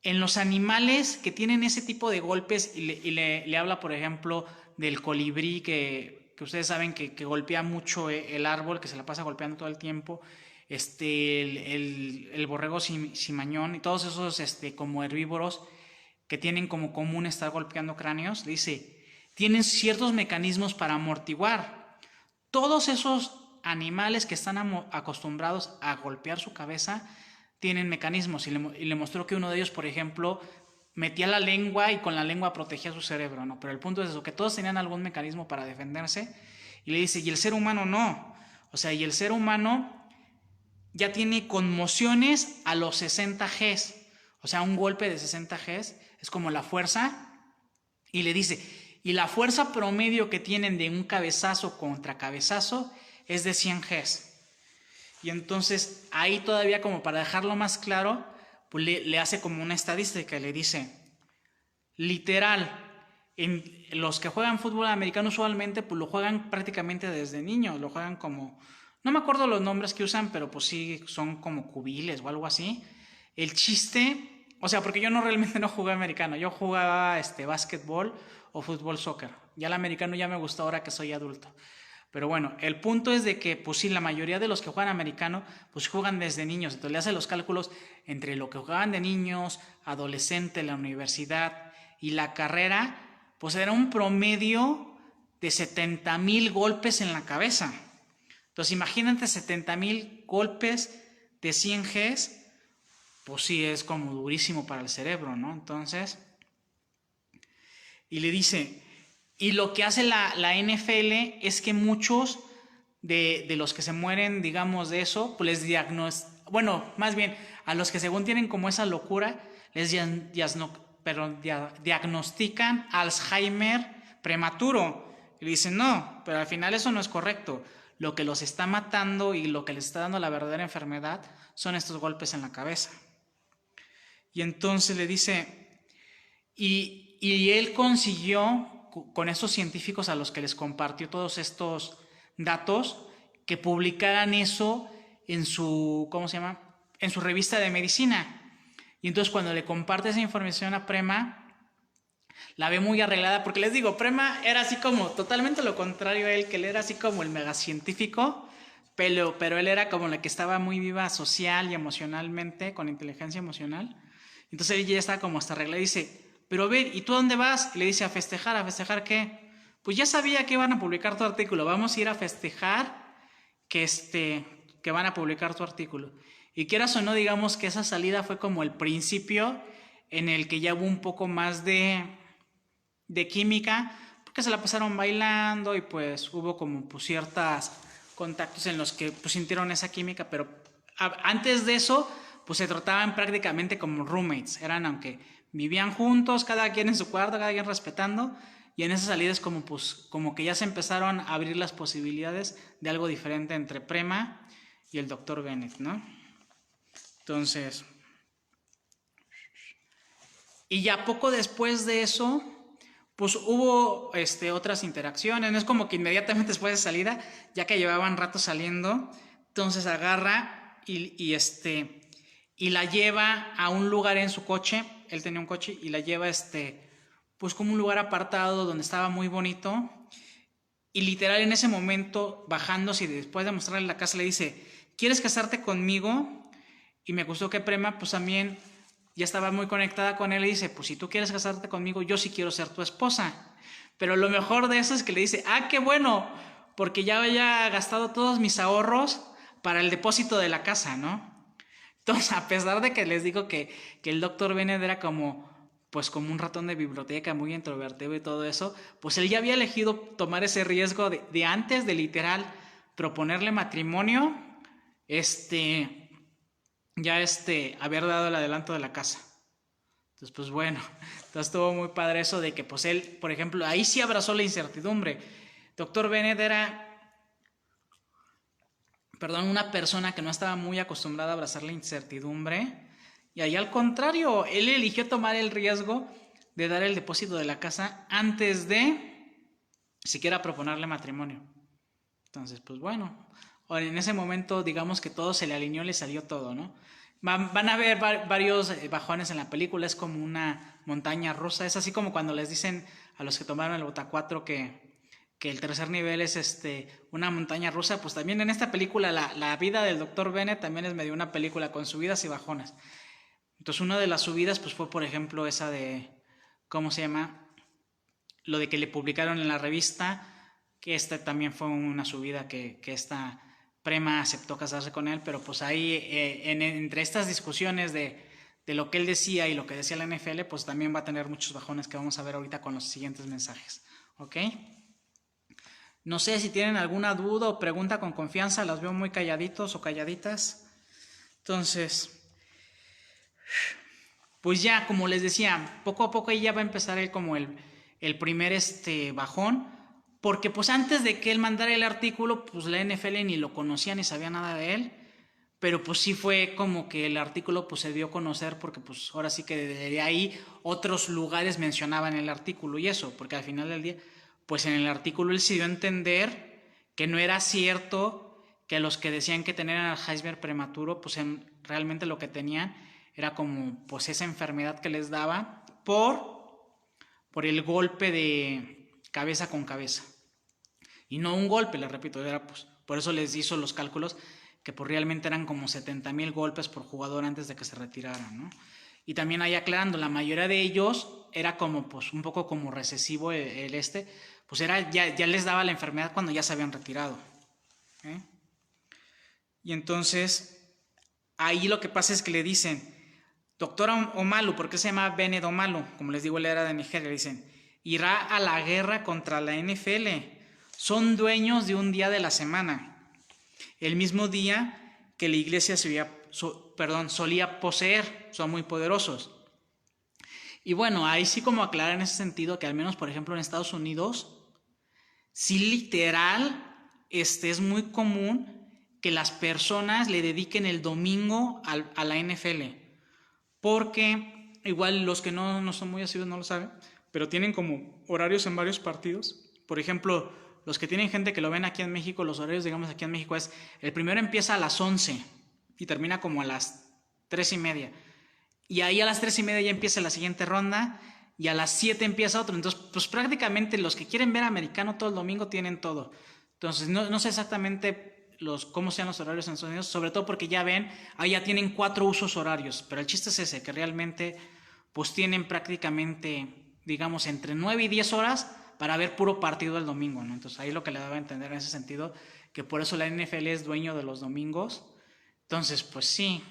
Speaker 1: en los animales que tienen ese tipo de golpes y le habla por ejemplo del colibrí que ustedes saben que golpea mucho el árbol, que se la pasa golpeando todo el tiempo, el borrego cimañón y todos esos como herbívoros que tienen como común estar golpeando cráneos, le dice, tienen ciertos mecanismos para amortiguar. Todos esos animales que están acostumbrados a golpear su cabeza tienen mecanismos y le mostró que uno de ellos, por ejemplo, metía la lengua y con la lengua protegía su cerebro, ¿no? Pero el punto es eso, que todos tenían algún mecanismo para defenderse y le dice, y el ser humano no. O sea, y el ser humano ya tiene conmociones a los 60 Gs. O sea, un golpe de 60 Gs es como la fuerza. Y le dice, y la fuerza promedio que tienen de un cabezazo contra cabezazo es de 100 Gs. Y entonces ahí todavía como para dejarlo más claro, pues le hace como una estadística y le dice, literal, en los que juegan fútbol americano usualmente pues lo juegan prácticamente desde niños, lo juegan como, no me acuerdo los nombres que usan, pero pues sí son como cubiles o algo así. El chiste, o sea, porque yo no realmente no jugué americano, yo jugaba básquetbol o fútbol soccer. Ya el americano ya me gusta ahora que soy adulto. Pero bueno, el punto es de que, pues sí, la mayoría de los que juegan americano, pues juegan desde niños. Entonces le hace los cálculos entre lo que jugaban de niños, adolescente, la universidad y la carrera, pues era un promedio de 70,000 golpes en la cabeza. Entonces imagínate 70,000 golpes de 100 Gs, pues sí, es como durísimo para el cerebro, ¿no? Entonces, y le dice, y lo que hace la NFL es que muchos de los que se mueren, digamos, de eso, pues les bueno, más bien, a los que según tienen como esa locura, les diagnostican Alzheimer prematuro. Y le dicen, no, pero al final eso no es correcto. Lo que los está matando y lo que les está dando la verdadera enfermedad son estos golpes en la cabeza. Y entonces le dice, y él consiguió con esos científicos a los que les compartió todos estos datos, que publicaran eso en su, ¿cómo se llama? En su revista de medicina. Y entonces cuando le comparte esa información a Prema, la ve muy arreglada, porque les digo, Prema era así como totalmente lo contrario a él, que él era así como el megacientífico, pero él era como la que estaba muy viva social y emocionalmente, con inteligencia emocional. Entonces ella ya está como hasta arreglada y dice, pero a ver, ¿y tú a dónde vas? Y le dice, ¿a festejar qué? Pues ya sabía que iban a publicar tu artículo, vamos a ir a festejar que van a publicar tu artículo. Y quieras o no, digamos que esa salida fue como el principio en el que ya hubo un poco más de química, porque se la pasaron bailando y pues hubo como pues ciertos contactos en los que pues sintieron esa química, pero antes de eso pues se trataban prácticamente como roommates, eran aunque vivían juntos, cada quien en su cuarto, cada quien respetando, y en esa salida es como pues como que ya se empezaron a abrir las posibilidades de algo diferente entre Prema y el doctor Bennett, ¿no? Entonces, y ya poco después de eso, pues hubo otras interacciones, no es como que inmediatamente después de salida, ya que llevaban rato saliendo, entonces agarra y la lleva a un lugar en su coche, él tenía un coche y la lleva pues como un lugar apartado donde estaba muy bonito, y literal en ese momento bajándose y después de mostrarle la casa le dice, ¿quieres casarte conmigo? Y me gustó que Prema pues también ya estaba muy conectada con él y dice, pues si tú quieres casarte conmigo, yo sí quiero ser tu esposa. Pero lo mejor de eso es que le dice, ah, qué bueno, porque ya había gastado todos mis ahorros para el depósito de la casa, ¿no? Entonces, a pesar de que les digo que el doctor Bennett era como, pues como un ratón de biblioteca, muy introvertido y todo eso, pues él ya había elegido tomar ese riesgo de antes de literal proponerle matrimonio, haber dado el adelanto de la casa. Entonces, pues bueno, entonces estuvo muy padre eso de que pues él, por ejemplo, ahí sí abrazó la incertidumbre. Doctor Bennett era, una persona que no estaba muy acostumbrada a abrazar la incertidumbre. Y ahí al contrario, él eligió tomar el riesgo de dar el depósito de la casa antes de siquiera proponerle matrimonio. Entonces, pues bueno, en ese momento digamos que todo se le alineó, le salió todo, ¿no? Van a ver varios bajones en la película, es como una montaña rusa, es así como cuando les dicen a los que tomaron el Bota 4 que el tercer nivel es una montaña rusa, pues también en esta película la vida del Dr. Bennett también es medio una película con subidas y bajones. Entonces una de las subidas pues fue por ejemplo esa de, ¿cómo se llama? Lo de que le publicaron en la revista, que esta también fue una subida que esta Prema aceptó casarse con él, pero pues ahí entre estas discusiones de lo que él decía y lo que decía la NFL, pues también va a tener muchos bajones que vamos a ver ahorita con los siguientes mensajes, ¿ok? No sé si tienen alguna duda o pregunta con confianza, las veo muy calladitos o calladitas. Entonces, pues ya, como les decía, poco a poco ahí ya va a empezar el primer bajón, porque pues antes de que él mandara el artículo, pues la NFL ni lo conocía ni sabía nada de él, pero pues sí fue como que el artículo pues se dio a conocer porque pues ahora sí que de ahí otros lugares mencionaban el artículo y eso, porque al final del día, pues en el artículo él se dio a entender que no era cierto que los que decían que tenían Alzheimer prematuro, pues realmente lo que tenían era como pues esa enfermedad que les daba por el golpe de cabeza con cabeza. Y no un golpe, les repito, era pues, por eso les hizo los cálculos que pues realmente eran como 70,000 golpes por jugador antes de que se retiraran, ¿no? Y también ahí aclarando, la mayoría de ellos era como pues un poco como recesivo pues era ya les daba la enfermedad cuando ya se habían retirado. ¿Eh? Y entonces ahí lo que pasa es que le dicen, doctor Omalu, ¿por qué se llama Bennett Omalu? Como les digo, él era de Nigeria, le dicen, irá a la guerra contra la NFL. Son dueños de un día de la semana. El mismo día que la iglesia solía poseer, son muy poderosos. Y bueno, ahí sí como aclarar en ese sentido que al menos, por ejemplo, en Estados Unidos, sí literal, es muy común que las personas le dediquen el domingo a la NFL. Porque igual los que no son muy asiduos no lo saben, pero tienen como horarios en varios partidos. Por ejemplo, los que tienen gente que lo ven aquí en México, los horarios digamos aquí en México es, el primero empieza a las 11 y termina como a las 3:30. Y ahí a las 3:30 ya empieza la siguiente ronda y a las 7 empieza otro. Entonces, pues prácticamente los que quieren ver americano todo el domingo tienen todo. Entonces, no sé exactamente cómo sean los horarios en Estados Unidos, sobre todo porque ya ven, ahí ya tienen 4 usos horarios, pero el chiste es ese, que realmente pues tienen prácticamente, digamos, entre 9 y 10 horas para ver puro partido el domingo, ¿no? Entonces ahí lo que le daba a entender en ese sentido, que por eso la NFL es dueño de los domingos. Entonces, pues sí,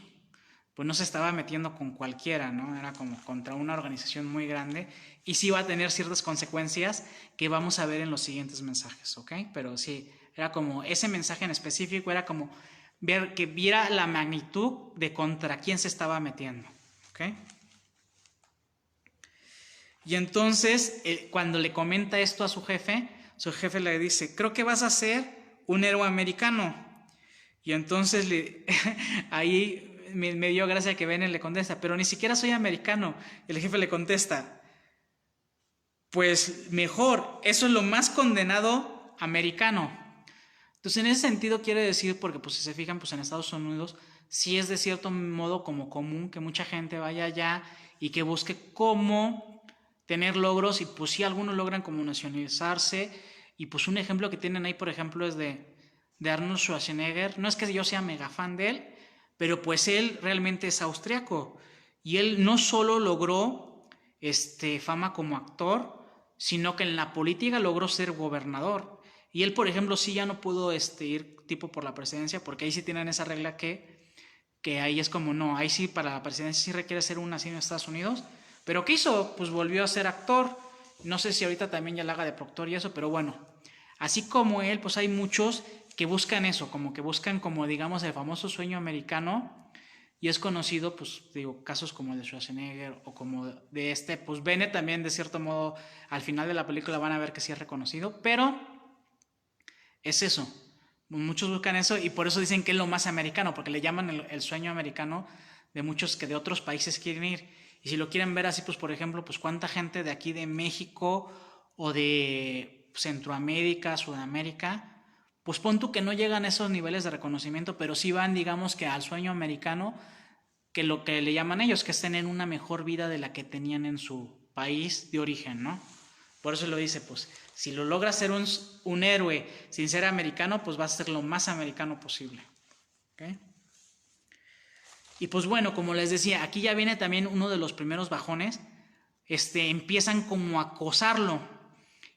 Speaker 1: pues no se estaba metiendo con cualquiera, ¿no? Era como contra una organización muy grande y sí va a tener ciertas consecuencias que vamos a ver en los siguientes mensajes, ¿ok? Pero sí, era como, ese mensaje en específico era como que viera la magnitud de contra quién se estaba metiendo, ¿ok? Y entonces, cuando le comenta esto a su jefe le dice, creo que vas a ser un héroe americano. Y entonces ahí me dio gracia que Bennett le contesta, pero ni siquiera soy americano. Y el jefe le contesta, pues mejor, eso es lo más condenado americano. Entonces en ese sentido quiere decir, porque pues si se fijan, pues en Estados Unidos sí es de cierto modo como común que mucha gente vaya allá y que busque cómo tener logros y pues sí algunos logran como nacionalizarse y pues un ejemplo que tienen ahí por ejemplo es de Arnold Schwarzenegger. No es que yo sea mega fan de él, pero pues él realmente es austriaco y él no solo logró fama como actor, sino que en la política logró ser gobernador. Y él, por ejemplo, sí ya no pudo ir tipo por la presidencia, porque ahí sí tienen esa regla que ahí es como, no, ahí sí para la presidencia sí requiere ser un nacido en Estados Unidos. Pero ¿qué hizo? Pues volvió a ser actor. No sé si ahorita también ya la haga de proctor y eso, pero bueno. Así como él, pues hay muchos que buscan eso, como que buscan como digamos el famoso sueño americano. Y es conocido, pues digo, casos como el de Schwarzenegger o como de pues Bennett también de cierto modo al final de la película van a ver que sí es reconocido, pero es eso. Muchos buscan eso y por eso dicen que es lo más americano, porque le llaman el sueño americano de muchos que de otros países quieren ir. Y si lo quieren ver así, pues por ejemplo, pues cuánta gente de aquí de México o de Centroamérica, Sudamérica, pues pon tú que no llegan a esos niveles de reconocimiento, pero sí van, digamos que al sueño americano, que lo que le llaman ellos, que es tener una mejor vida de la que tenían en su país de origen, ¿no? Por eso lo dice, pues, si lo logra ser un héroe sin ser americano, pues va a ser lo más americano posible. ¿Okay? Y pues bueno, como les decía, aquí ya viene también uno de los primeros bajones. Empiezan como a acosarlo.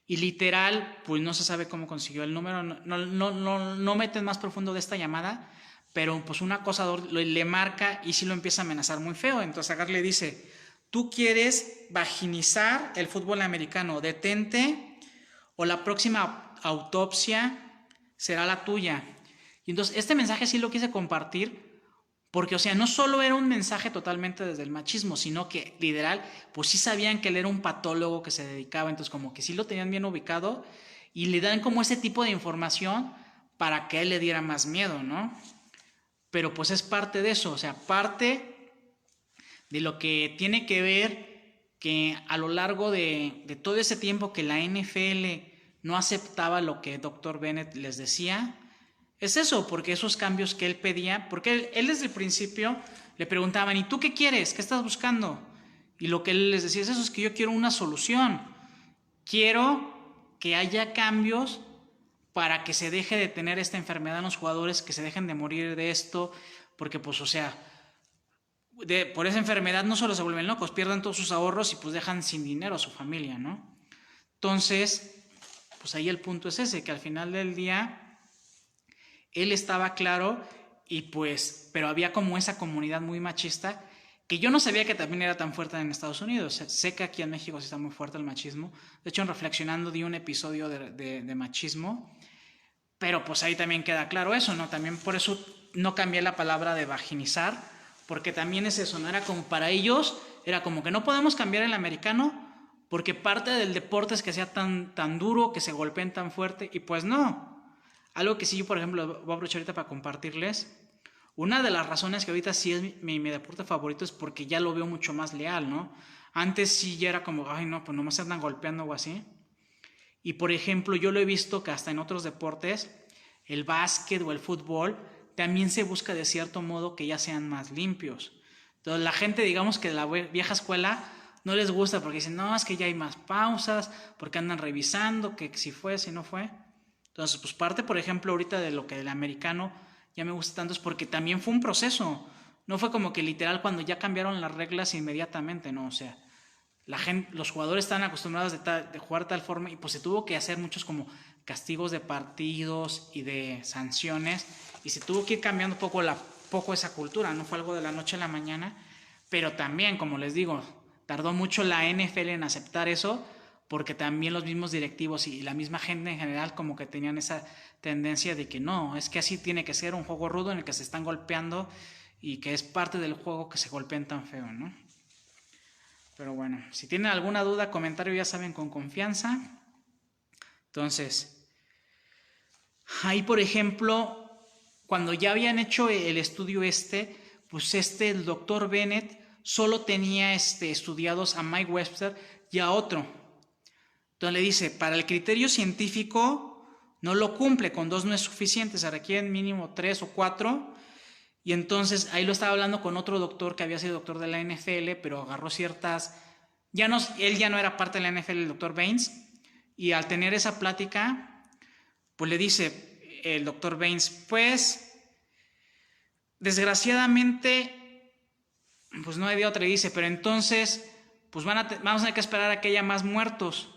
Speaker 1: Y literal, pues no se sabe cómo consiguió el número. No meten más profundo de esta llamada. Pero pues un acosador le marca y sí lo empieza a amenazar muy feo. Entonces Agar le dice, tú quieres vaginizar el fútbol americano, detente o la próxima autopsia será la tuya. Y entonces este mensaje sí lo quise compartir porque, o sea, no solo era un mensaje totalmente desde el machismo, sino que literal, pues sí sabían que él era un patólogo que se dedicaba, entonces como que sí lo tenían bien ubicado y le dan como ese tipo de información para que él le diera más miedo, ¿no? Pero pues es parte de eso, o sea, parte de lo que tiene que ver que a lo largo de todo ese tiempo que la NFL no aceptaba lo que Dr. Bennett les decía, es eso, porque esos cambios que él pedía, porque él desde el principio le preguntaban, ¿y tú qué quieres? ¿Qué estás buscando? Y lo que él les decía es eso, es que yo quiero una solución. Quiero que haya cambios para que se deje de tener esta enfermedad en los jugadores, que se dejen de morir de esto, porque pues, o sea, por esa enfermedad no solo se vuelven locos, pierden todos sus ahorros y pues dejan sin dinero a su familia, ¿no? Entonces, pues ahí el punto es ese, que al final del día él estaba claro y pues, pero había como esa comunidad muy machista que yo no sabía que también era tan fuerte en Estados Unidos. Sé que aquí en México sí está muy fuerte el machismo. De hecho, en Reflexionando di un episodio de machismo, pero pues ahí también queda claro eso, ¿no? También por eso no cambié la palabra de vaginizar, porque también es eso, ¿no? Era como para ellos, era como que no podemos cambiar el americano porque parte del deporte es que sea tan duro, que se golpeen tan fuerte, y pues no. Algo que sí, yo por ejemplo, voy a aprovechar ahorita para compartirles. Una de las razones que ahorita sí es mi deporte favorito es porque ya lo veo mucho más leal, ¿no? Antes sí ya era como, ay no, pues nomás se andan golpeando o así. Y por ejemplo, yo lo he visto que hasta en otros deportes, el básquet o el fútbol, también se busca de cierto modo que ya sean más limpios. Entonces la gente, digamos que de la vieja escuela, no les gusta porque dicen, no, es que ya hay más pausas, porque andan revisando, que si fue, si no fue. Entonces, pues parte, por ejemplo, ahorita de lo que el americano ya me gusta tanto es porque también fue un proceso. No fue como que literal cuando ya cambiaron las reglas inmediatamente, no, o sea, los jugadores están acostumbrados de jugar de tal forma y pues se tuvo que hacer muchos como castigos de partidos y de sanciones y se tuvo que ir cambiando poco esa cultura, no fue algo de la noche a la mañana, pero también, como les digo, tardó mucho la NFL en aceptar eso porque también los mismos directivos y la misma gente en general como que tenían esa tendencia de que no, es que así tiene que ser un juego rudo en el que se están golpeando y que es parte del juego que se golpeen tan feo, ¿no? Pero bueno, si tienen alguna duda, comentario, ya saben, con confianza. Entonces, ahí por ejemplo, cuando ya habían hecho el estudio pues el doctor Bennett solo tenía estudiados a Mike Webster y a otro. Entonces le dice, para el criterio científico no lo cumple, con 2 no es suficiente, se requieren mínimo 3 o 4. Y entonces ahí lo estaba hablando con otro doctor que había sido doctor de la NFL, pero agarró ciertas... él ya no era parte de la NFL, el doctor Baines, y al tener esa plática, pues le dice el doctor Baines, pues desgraciadamente, pues no hay de otra, y dice, pero entonces, pues vamos a tener que esperar a que haya más muertos.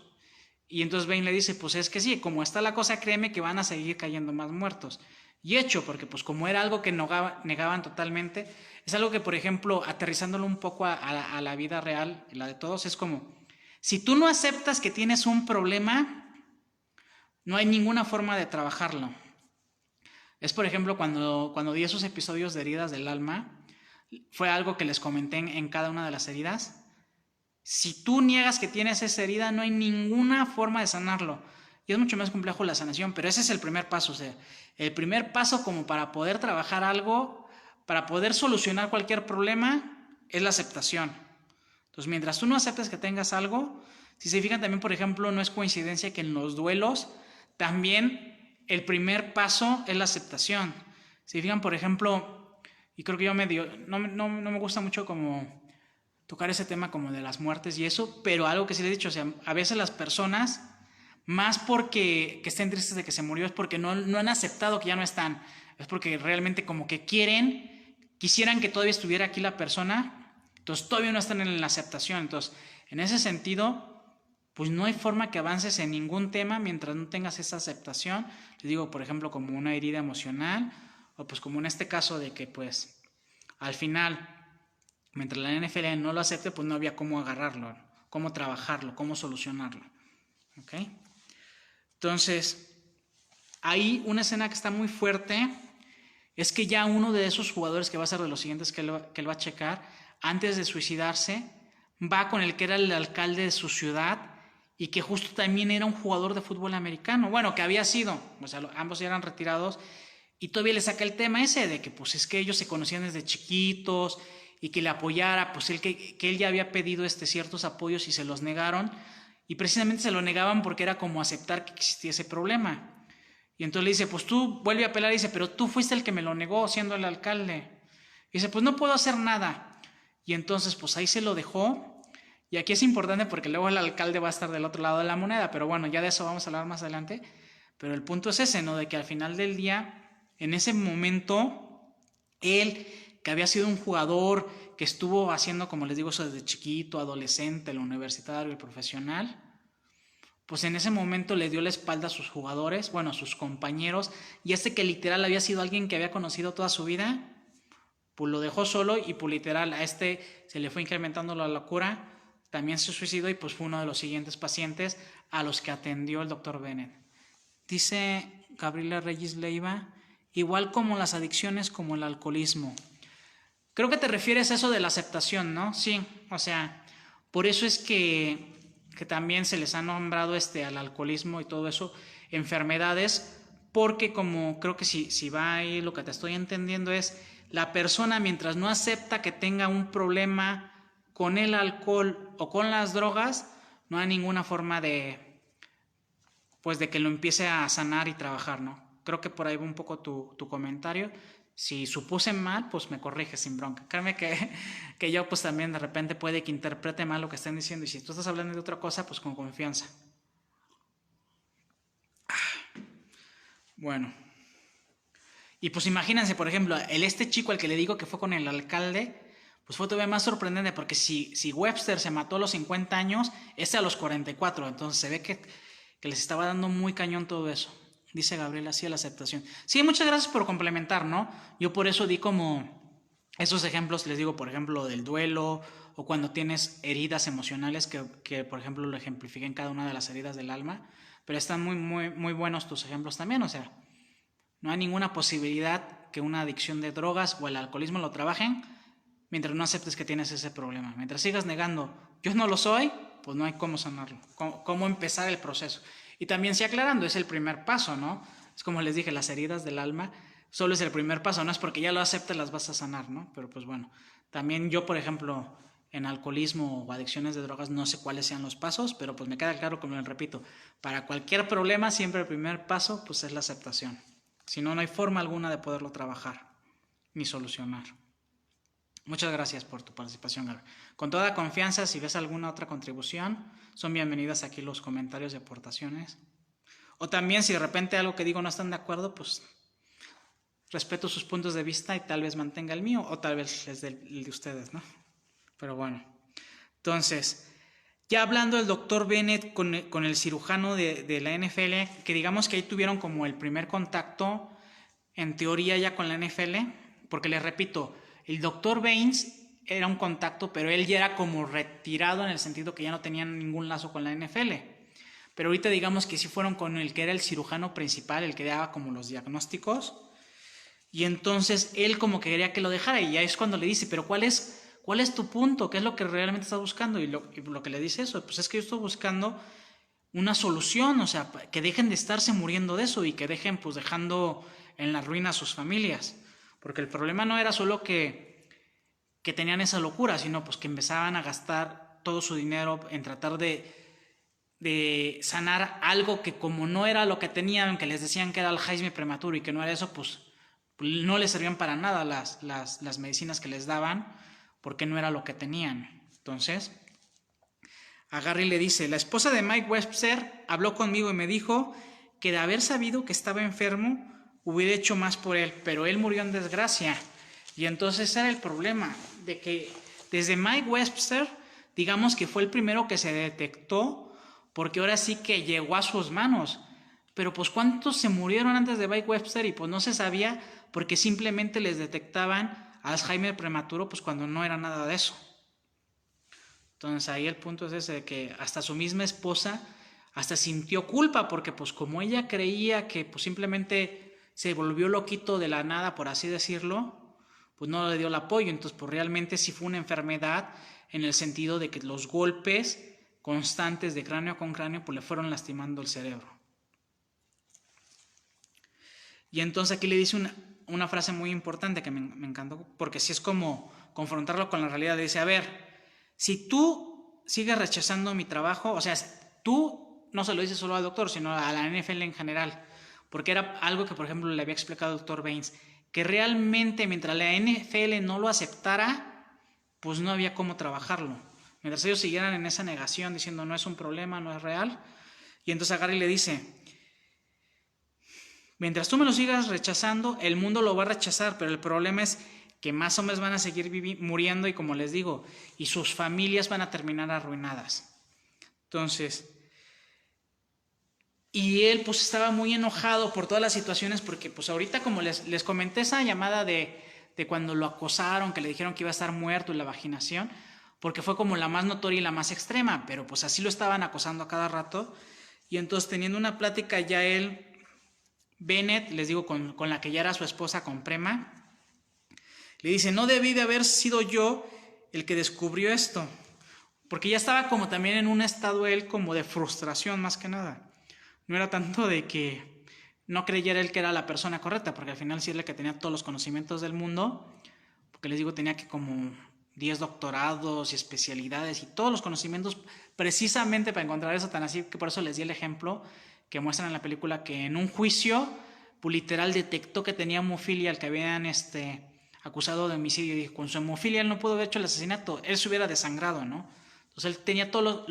Speaker 1: Y entonces Bane le dice, pues es que sí, como está la cosa, créeme que van a seguir cayendo más muertos. Y hecho, porque pues como era algo que negaban totalmente, es algo que, por ejemplo, aterrizándolo un poco a la vida real, la de todos, es como, si tú no aceptas que tienes un problema, no hay ninguna forma de trabajarlo. Es, por ejemplo, cuando di esos episodios de heridas del alma, fue algo que les comenté en cada una de las heridas. Si tú niegas que tienes esa herida, no hay ninguna forma de sanarlo. Y es mucho más complejo la sanación, pero ese es el primer paso. O sea, el primer paso como para poder trabajar algo, para poder solucionar cualquier problema, es la aceptación. Entonces, mientras tú no aceptes que tengas algo, si se fijan también, por ejemplo, no es coincidencia que en los duelos también el primer paso es la aceptación. Si se fijan, por ejemplo, y creo que yo no me gusta mucho como tocar ese tema como de las muertes y eso, pero algo que sí les he dicho, o sea, a veces las personas, más porque que estén tristes de que se murió, es porque no han aceptado que ya no están, es porque realmente como que quisieran que todavía estuviera aquí la persona, entonces todavía no están en la aceptación. Entonces, en ese sentido, pues no hay forma que avances en ningún tema mientras no tengas esa aceptación. Les digo, por ejemplo, como una herida emocional, o pues como en este caso de que pues al final, mientras la NFL no lo acepte, pues no había cómo agarrarlo, cómo trabajarlo, cómo solucionarlo. ¿Ok? Entonces, ahí una escena que está muy fuerte es que ya uno de esos jugadores, que va a ser de los siguientes que él va a checar, antes de suicidarse, va con el que era el alcalde de su ciudad y que justo también era un jugador de fútbol americano. Bueno, que había sido, o sea, ambos ya eran retirados, y todavía le saca el tema ese de que pues es que ellos se conocían desde chiquitos y que le apoyara, pues que él ya había pedido ciertos apoyos y se los negaron, y precisamente se lo negaban porque era como aceptar que existía ese problema. Y entonces le dice, pues tú vuelve a apelar, y dice, pero tú fuiste el que me lo negó siendo el alcalde. Y dice, pues no puedo hacer nada. Y entonces pues ahí se lo dejó. Y aquí es importante porque luego el alcalde va a estar del otro lado de la moneda, pero bueno, ya de eso vamos a hablar más adelante. Pero el punto es ese, ¿no? De que al final del día, en ese momento, él, que había sido un jugador que estuvo haciendo, como les digo, eso desde chiquito, adolescente, el universitario, el profesional, pues en ese momento le dio la espalda a sus jugadores, bueno, a sus compañeros, y que literal había sido alguien que había conocido toda su vida, pues lo dejó solo, y pues literal a se le fue incrementando la locura, también se suicidó, y pues fue uno de los siguientes pacientes a los que atendió el doctor Bennett. Dice Gabriela Reyes Leiva, igual como las adicciones, como el alcoholismo. Creo que te refieres a eso de la aceptación, ¿no? Sí, o sea, por eso es que también se les ha nombrado al alcoholismo y todo eso enfermedades, porque como creo que si va ahí lo que te estoy entendiendo es, la persona mientras no acepta que tenga un problema con el alcohol o con las drogas, no hay ninguna forma de que lo empiece a sanar y trabajar, ¿no? Creo que por ahí va un poco tu comentario. Si supuse mal, pues me corrige sin bronca. Créeme que yo pues también de repente puede que interprete mal lo que estén diciendo, y si tú estás hablando de otra cosa, pues con confianza. Bueno. Y pues imagínense, por ejemplo, chico al que le digo que fue con el alcalde, pues fue todavía más sorprendente, porque si Webster se mató a los 50 años, a los 44, entonces se ve que les estaba dando muy cañón todo eso. Dice Gabriela, sí a la aceptación. Sí, muchas gracias por complementar, ¿no? Yo por eso di como esos ejemplos, les digo, por ejemplo, del duelo, o cuando tienes heridas emocionales, que por ejemplo lo ejemplifiqué en cada una de las heridas del alma, pero están muy, muy, muy buenos tus ejemplos también, o sea, no hay ninguna posibilidad que una adicción de drogas o el alcoholismo lo trabajen mientras no aceptes que tienes ese problema. Mientras sigas negando, yo no lo soy, pues no hay cómo sanarlo, cómo empezar el proceso. Y también sí aclarando, es el primer paso, ¿no? Es como les dije, las heridas del alma solo es el primer paso, no es porque ya lo aceptes las vas a sanar, ¿no? Pero pues bueno, también yo, por ejemplo, en alcoholismo o adicciones de drogas no sé cuáles sean los pasos, pero pues me queda claro, como les repito, para cualquier problema siempre el primer paso pues es la aceptación. Si no, no hay forma alguna de poderlo trabajar ni solucionar. Muchas gracias por tu participación, Gaby. Con toda confianza, si ves alguna otra contribución, son bienvenidas aquí los comentarios y aportaciones. O también, si de repente algo que digo no están de acuerdo, pues respeto sus puntos de vista y tal vez mantenga el mío o tal vez el de ustedes, ¿no? Pero bueno, entonces, ya hablando del doctor Bennett con el cirujano de la NFL, que digamos que ahí tuvieron como el primer contacto, en teoría ya con la NFL, porque les repito, el doctor Baines era un contacto, pero él ya era como retirado en el sentido que ya no tenían ningún lazo con la NFL. Pero ahorita digamos que sí fueron con el que era el cirujano principal, el que daba como los diagnósticos, y entonces él como que quería que lo dejara, y ya es cuando le dice, pero ¿cuál es tu punto? ¿Qué es lo que realmente estás buscando? Y lo que le dice eso, pues es que yo estoy buscando una solución, o sea, que dejen de estarse muriendo de eso y que dejen pues dejando en la ruina a sus familias. Porque el problema no era solo que tenían esa locura, sino pues que empezaban a gastar todo su dinero en tratar de sanar algo que como no era lo que tenían, que les decían que era Alzheimer prematuro y que no era eso, pues no les servían para nada las medicinas que les daban porque no era lo que tenían. Entonces, a Gary le dice, la esposa de Mike Webster habló conmigo y me dijo que de haber sabido que estaba enfermo, hubiera hecho más por él, pero él murió en desgracia. Y entonces era el problema, de que desde Mike Webster, digamos que fue el primero que se detectó, porque ahora sí que llegó a sus manos. Pero pues ¿cuántos se murieron antes de Mike Webster? Y pues no se sabía, porque simplemente les detectaban Alzheimer prematuro, pues cuando no era nada de eso. Entonces ahí el punto es ese, de que hasta su misma esposa hasta sintió culpa, porque pues como ella creía que pues simplemente se volvió loquito de la nada, por así decirlo, pues no le dio el apoyo. Entonces pues realmente sí fue una enfermedad en el sentido de que los golpes constantes de cráneo con cráneo pues le fueron lastimando el cerebro. Y entonces aquí le dice una frase muy importante que me encantó, porque sí es como confrontarlo con la realidad. Le dice, a ver, si tú sigues rechazando mi trabajo, o sea, tú no se lo dices solo al doctor, sino a la NFL en general, porque era algo que, por ejemplo, le había explicado el doctor Baines, que realmente mientras la NFL no lo aceptara, pues no había cómo trabajarlo. Mientras ellos siguieran en esa negación, diciendo no es un problema, no es real, y entonces a Gary le dice, mientras tú me lo sigas rechazando, el mundo lo va a rechazar, pero el problema es que más hombres van a seguir muriendo y como les digo, y sus familias van a terminar arruinadas. Entonces, y él pues estaba muy enojado por todas las situaciones porque pues ahorita como les comenté esa llamada de cuando lo acosaron, que le dijeron que iba a estar muerto y la vaginación, porque fue como la más notoria y la más extrema, pero pues así lo estaban acosando a cada rato. Y entonces teniendo una plática ya él, Bennett, les digo, con la que ya era su esposa, con Prema, le dice, no debí de haber sido yo el que descubrió esto, porque ya estaba como también en un estado él como de frustración más que nada. No era tanto de que no creyera él que era la persona correcta, porque al final sí era el que tenía todos los conocimientos del mundo, porque les digo, tenía que como 10 doctorados y especialidades y todos los conocimientos precisamente para encontrar eso, tan así que por eso les di el ejemplo que muestran en la película, que en un juicio pues literal detectó que tenía hemofilia al que habían acusado de homicidio, y con su hemofilia él no pudo haber hecho el asesinato, él se hubiera desangrado, ¿no? Entonces él tenía todos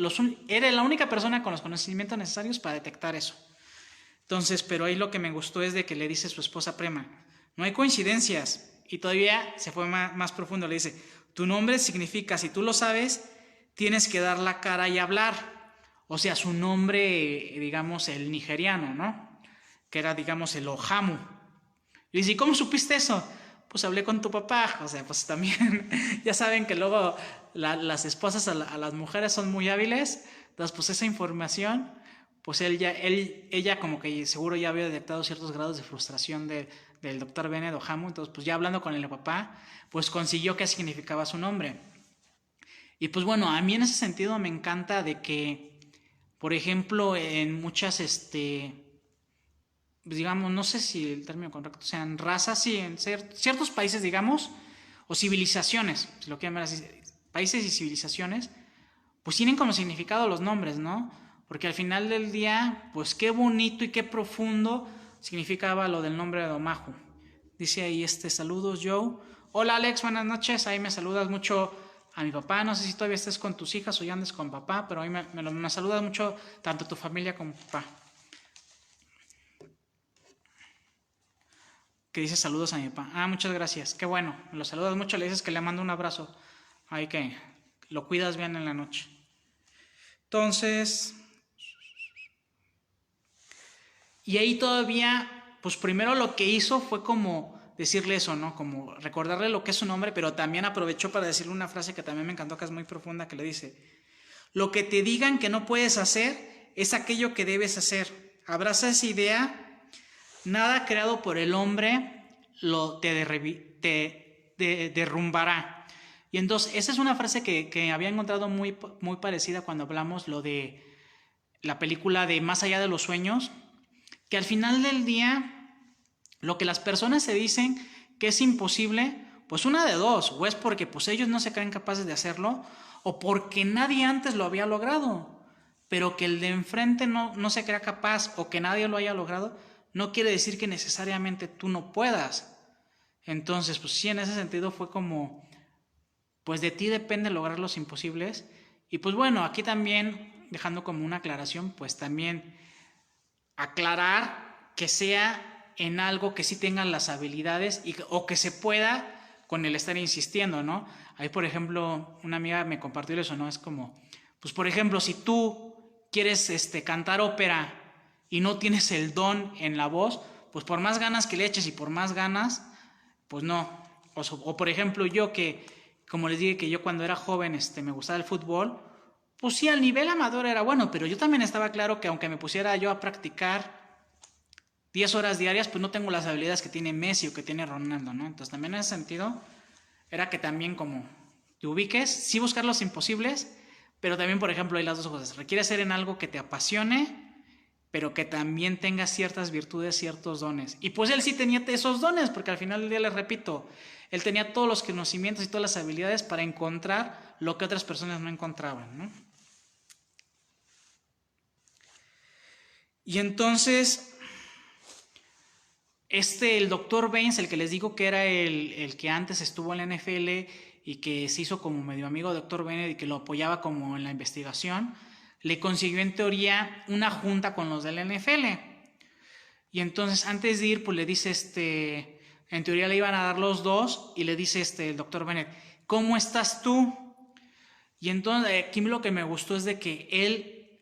Speaker 1: era la única persona con los conocimientos necesarios para detectar eso. Entonces, pero ahí lo que me gustó es de que le dice a su esposa Prema, no hay coincidencias, y todavía se fue más profundo, le dice, tu nombre significa, si tú lo sabes, tienes que dar la cara y hablar. O sea, su nombre, digamos, el nigeriano, ¿no? Que era, digamos, el Ohamu. Le dice, ¿y cómo supiste eso? Pues hablé con tu papá. O sea, pues también, ya saben que luego las esposas a las mujeres son muy hábiles. Entonces, pues esa información, pues ella como que seguro ya había detectado ciertos grados de frustración del doctor Bennett Ohamu. Entonces, pues ya hablando con el papá, pues consiguió qué significaba su nombre. Y pues bueno, a mí en ese sentido me encanta de que, por ejemplo, en muchas, digamos, no sé si el término correcto sean razas, sí, en ciertos países, digamos, o civilizaciones, si lo quieren ver así, países y civilizaciones, pues tienen como significado los nombres, ¿no? Porque al final del día, pues qué bonito y qué profundo significaba lo del nombre de Omahu. Dice ahí, saludos Joe. Hola Alex, buenas noches, ahí me saludas mucho a mi papá, no sé si todavía estés con tus hijas o ya andes con papá, pero ahí me saludas mucho tanto tu familia como papá. que dice saludos a mi papá. Ah, muchas gracias. Qué bueno. Me lo saludas mucho. Le dices que le mando un abrazo. Ay, que lo cuidas bien en la noche. Entonces, y ahí todavía, pues primero lo que hizo fue como decirle eso, ¿no? Como recordarle lo que es su nombre, pero también aprovechó para decirle una frase que también me encantó, que es muy profunda, que le dice: lo que te digan que no puedes hacer es aquello que debes hacer. Abraza esa idea. Nada creado por el hombre te derrumbará. Y entonces, esa es una frase que había encontrado muy, muy parecida cuando hablamos lo de la película de Más allá de los sueños, que al final del día, lo que las personas se dicen que es imposible, pues una de dos, o es porque pues ellos no se creen capaces de hacerlo, o porque nadie antes lo había logrado, pero que el de enfrente no se crea capaz, o que nadie lo haya logrado, no quiere decir que necesariamente tú no puedas. Entonces, pues sí, en ese sentido fue como, pues de ti depende lograr los imposibles. Y pues bueno, aquí también, dejando como una aclaración, pues también aclarar que sea en algo que sí tengan las habilidades o que se pueda con el estar insistiendo, ¿no? Ahí, por ejemplo, una amiga me compartió eso, ¿no? Es como, pues por ejemplo, si tú quieres cantar ópera y no tienes el don en la voz, pues por más ganas que le eches y por más ganas, pues no. O por ejemplo, yo que, como les dije que yo cuando era joven me gustaba el fútbol, pues sí, al nivel amador era bueno, pero yo también estaba claro que aunque me pusiera yo a practicar 10 horas diarias, pues no tengo las habilidades que tiene Messi o que tiene Ronaldo, ¿no? Entonces también en ese sentido era que también como te ubiques, sí buscar los imposibles, pero también, por ejemplo, hay las dos cosas. Requiere ser en algo que te apasione, pero que también tenga ciertas virtudes, ciertos dones. Y pues él sí tenía esos dones, porque al final del día, les repito, él tenía todos los conocimientos y todas las habilidades para encontrar lo que otras personas no encontraban, ¿no? Y entonces, el doctor Baines, el que les digo que era el que antes estuvo en la NFL y que se hizo como medio amigo de doctor Bennett y que lo apoyaba como en la investigación, le consiguió en teoría una junta con los de la NFL. Y entonces antes de ir, pues le dice, en teoría le iban a dar los dos y le dice el doctor Bennett: ¿cómo estás tú? Y entonces aquí lo que me gustó es de que él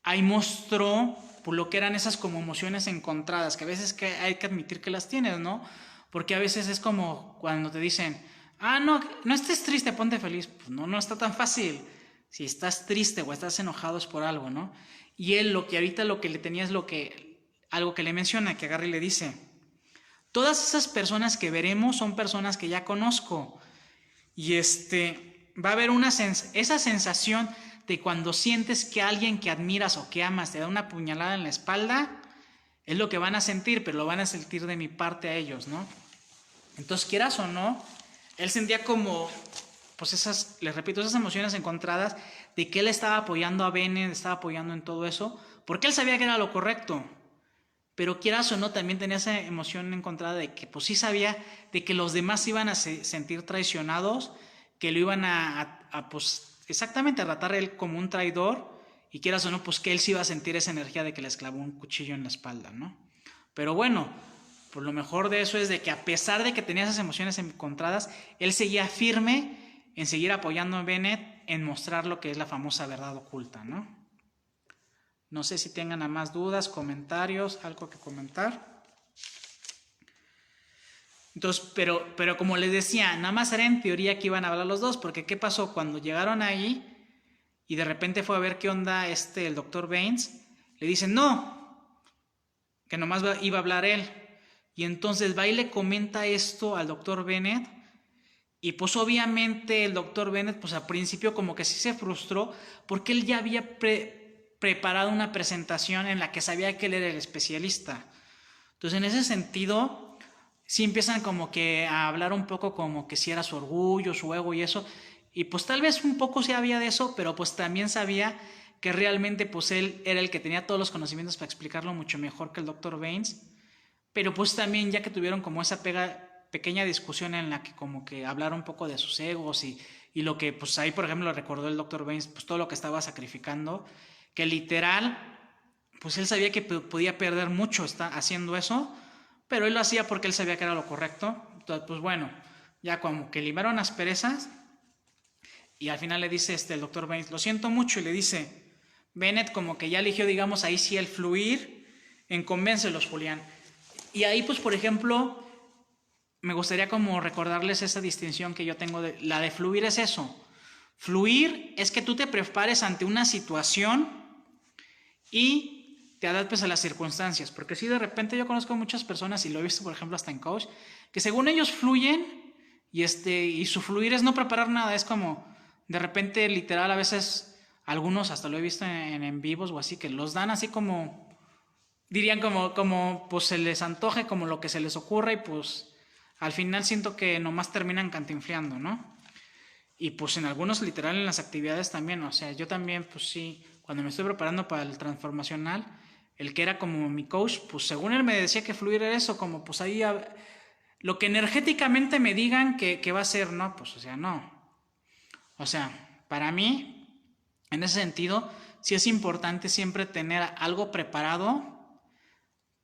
Speaker 1: ahí mostró por lo que eran esas como emociones encontradas, que a veces que hay que admitir que las tienes, ¿no? Porque a veces es como cuando te dicen: no estés triste, ponte feliz. Pues no está tan fácil. Si estás triste o estás enojado es por algo, ¿no? Y él lo que le tenía es algo que le menciona, que agarra y le dice: todas esas personas que veremos son personas que ya conozco. Y va a haber esa sensación de cuando sientes que alguien que admiras o que amas te da una puñalada en la espalda, es lo que van a sentir, pero lo van a sentir de mi parte a ellos, ¿no? Entonces, quieras o no, él sentía como, pues les repito, esas emociones encontradas de que él estaba apoyando a Bennett, estaba apoyando en todo eso, porque él sabía que era lo correcto. Pero quieras o no, también tenía esa emoción encontrada de que pues sí sabía de que los demás iban a sentir traicionados, que lo iban pues exactamente a tratar a él como un traidor, y quieras o no, pues que él sí iba a sentir esa energía de que le clavó un cuchillo en la espalda, ¿no? Pero bueno, pues lo mejor de eso es de que a pesar de que tenía esas emociones encontradas, él seguía firme en seguir apoyando a Bennett en mostrar lo que es la famosa verdad oculta, ¿no? No sé si tengan a más dudas, comentarios, algo que comentar. Entonces, pero como les decía, nada más era en teoría que iban a hablar los dos, porque ¿qué pasó? Cuando llegaron ahí y de repente fue a ver qué onda el doctor Baines, le dicen no, que nomás iba a hablar él. Y entonces va y le comenta esto al doctor Bennett, y pues obviamente el doctor Bennett pues al principio como que sí se frustró, porque él ya había preparado una presentación en la que sabía que él era el especialista. Entonces en ese sentido sí empiezan como que a hablar un poco como que si era su orgullo, su ego y eso, y pues tal vez un poco sí había de eso, pero pues también sabía que realmente pues él era el que tenía todos los conocimientos para explicarlo mucho mejor que el doctor Baines. Pero pues también ya que tuvieron como esa pequeña discusión en la que como que hablaron un poco de sus egos y lo que pues ahí por ejemplo recordó el doctor Baines, pues todo lo que estaba sacrificando, que literal pues él sabía que podía perder mucho haciendo eso, pero él lo hacía porque él sabía que era lo correcto. Entonces, pues bueno, ya como que limaron asperezas y al final le dice el doctor Baines, lo siento mucho, y le dice, Bennett como que ya eligió, digamos, ahí sí el fluir en convéncelos, Julián. Y ahí, pues, por ejemplo, me gustaría como recordarles esa distinción que yo tengo. La de fluir es eso. Fluir es que tú te prepares ante una situación y te adaptes a las circunstancias. Porque si de repente yo conozco muchas personas, y lo he visto, por ejemplo, hasta en coach, que según ellos fluyen y su fluir es no preparar nada. Es como, de repente, literal, a veces algunos, hasta lo he visto en vivos o así, que los dan así como, dirían como pues se les antoje, como lo que se les ocurra, y pues al final siento que nomás terminan cantinfleando, ¿no? Y pues en algunos literal en las actividades también, o sea, yo también pues sí, cuando me estoy preparando para el transformacional, el que era como mi coach, pues según él me decía que fluir era eso, como pues ahí lo que energéticamente me digan que va a ser, no, pues o sea, no. O sea, para mí, en ese sentido, sí es importante siempre tener algo preparado,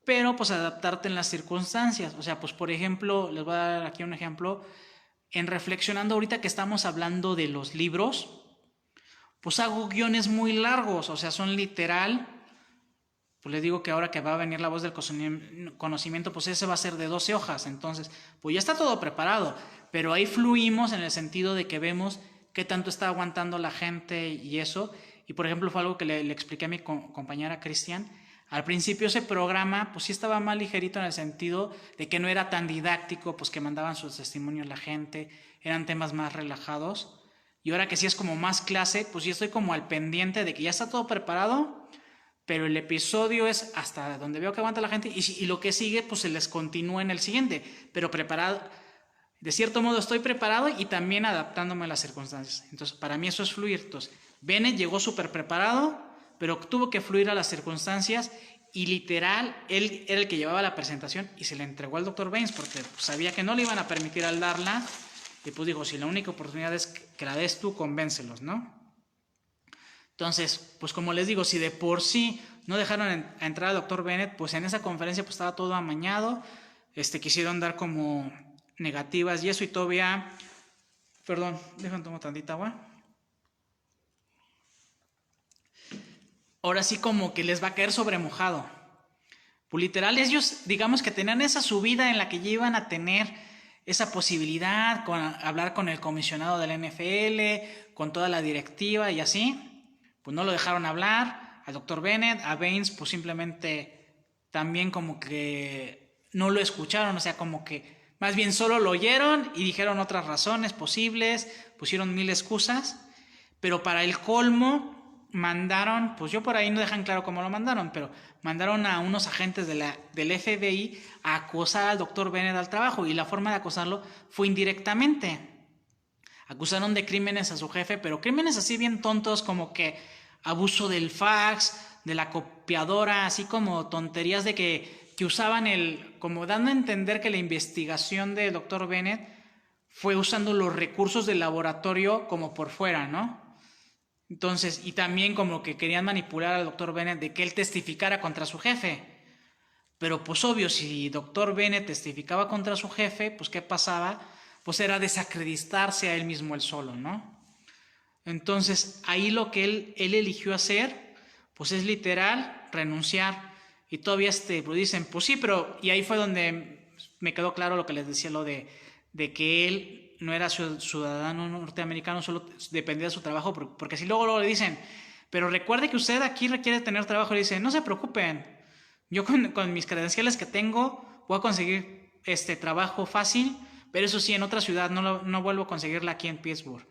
Speaker 1: pero pues adaptarte en las circunstancias. O sea, pues por ejemplo, les voy a dar aquí un ejemplo. En reflexionando ahorita que estamos hablando de los libros, pues hago guiones muy largos, o sea, son literal. Pues les digo que ahora que va a venir la voz del conocimiento, pues ese va a ser de 12 hojas. Entonces, pues ya está todo preparado, pero ahí fluimos en el sentido de que vemos qué tanto está aguantando la gente y eso. Y por ejemplo, fue algo que le expliqué a mi compañera Cristian. Al principio ese programa pues sí estaba más ligerito en el sentido de que no era tan didáctico, pues que mandaban sus testimonios la gente, eran temas más relajados. Y ahora que sí es como más clase, pues sí estoy como al pendiente de que ya está todo preparado, pero el episodio es hasta donde veo que aguanta la gente y lo que sigue pues se les continúa en el siguiente, pero preparado. De cierto modo estoy preparado y también adaptándome a las circunstancias. Entonces para mí eso es fluir. Entonces Bennett llegó súper preparado, pero tuvo que fluir a las circunstancias y literal, él era el que llevaba la presentación y se le entregó al doctor Baines porque sabía que no le iban a permitir al darla y pues dijo, si la única oportunidad es que la des tú, convéncelos, ¿no? Entonces, pues como les digo, si de por sí no dejaron entrar al doctor Bennett, pues en esa conferencia pues estaba todo amañado, quisieron dar como negativas y eso y todavía, perdón, déjame tomar tantita agua. Ahora sí como que les va a caer sobre mojado. Pues literal, ellos digamos que tenían esa subida en la que ya iban a tener esa posibilidad, hablar con el comisionado del NFL, con toda la directiva y así, pues no lo dejaron hablar, al doctor Bennett, a Baines, pues simplemente también como que no lo escucharon, o sea, como que más bien solo lo oyeron y dijeron otras razones posibles, pusieron mil excusas, pero para el colmo mandaron, pues yo por ahí no dejan claro cómo lo mandaron, pero mandaron a unos agentes del FBI a acosar al doctor Bennett al trabajo y la forma de acosarlo fue indirectamente. Acusaron de crímenes a su jefe, pero crímenes así bien tontos como que abuso del fax, de la copiadora, así como tonterías de que usaban como dando a entender que la investigación del doctor Bennett fue usando los recursos del laboratorio como por fuera, ¿no? Entonces, y también como que querían manipular al doctor Bennett de que él testificara contra su jefe. Pero pues obvio, si doctor Bennett testificaba contra su jefe, pues ¿qué pasaba? Pues era desacreditarse a él mismo él solo, ¿no? Entonces, ahí lo que él eligió hacer, pues es literal renunciar. Y todavía pues dicen, pues sí, pero... Y ahí fue donde me quedó claro lo que les decía, lo de que él no era ciudadano norteamericano, solo dependía de su trabajo, porque si luego le dicen, pero recuerde que usted aquí requiere tener trabajo, le dice, no se preocupen, yo con mis credenciales que tengo voy a conseguir trabajo fácil, pero eso sí, en otra ciudad no vuelvo a conseguirla aquí en Pittsburgh.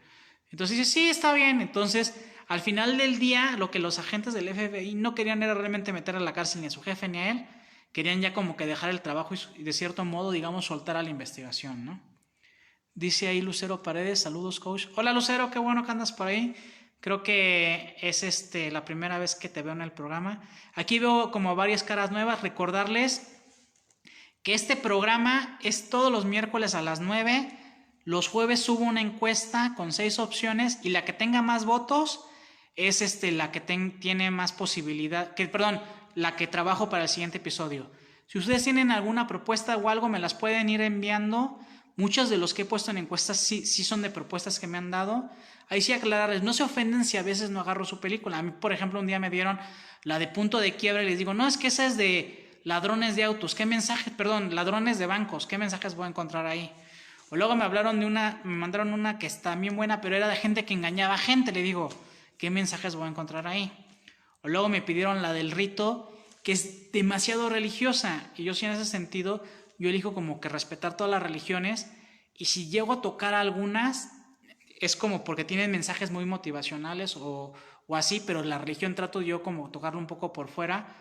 Speaker 1: Entonces dice, sí, está bien. Entonces, al final del día, lo que los agentes del FBI no querían era realmente meter a la cárcel ni a su jefe ni a él, querían ya como que dejar el trabajo y de cierto modo, digamos, soltar a la investigación, ¿no? Dice ahí Lucero Paredes, saludos coach. Hola Lucero, qué bueno que andas por ahí. Creo que es la primera vez que te veo en el programa. Aquí veo como varias caras nuevas. Recordarles que este programa es todos los miércoles a las 9. Los jueves subo una encuesta con 6 opciones y la que tenga más votos es la que tiene más posibilidad, perdón, la que trabajo para el siguiente episodio. Si ustedes tienen alguna propuesta o algo, me las pueden ir enviando. Muchos de los que he puesto en encuestas sí son de propuestas que me han dado. Ahí sí aclararles, no se ofenden si a veces no agarro su película. A mí, por ejemplo, un día me dieron la de Punto de Quiebre y les digo, no, es que esa es de ladrones de autos. ¿Qué mensaje? Perdón, ladrones de bancos. ¿Qué mensajes voy a encontrar ahí? O luego me mandaron una que está bien buena, pero era de gente que engañaba a gente. Le digo, ¿qué mensajes voy a encontrar ahí? O luego me pidieron la del rito, que es demasiado religiosa. Y yo sí, en ese sentido, yo elijo como que respetar todas las religiones. Y si llego a tocar algunas, es como porque tienen mensajes muy motivacionales o así, pero la religión trato yo como tocarlo un poco por fuera,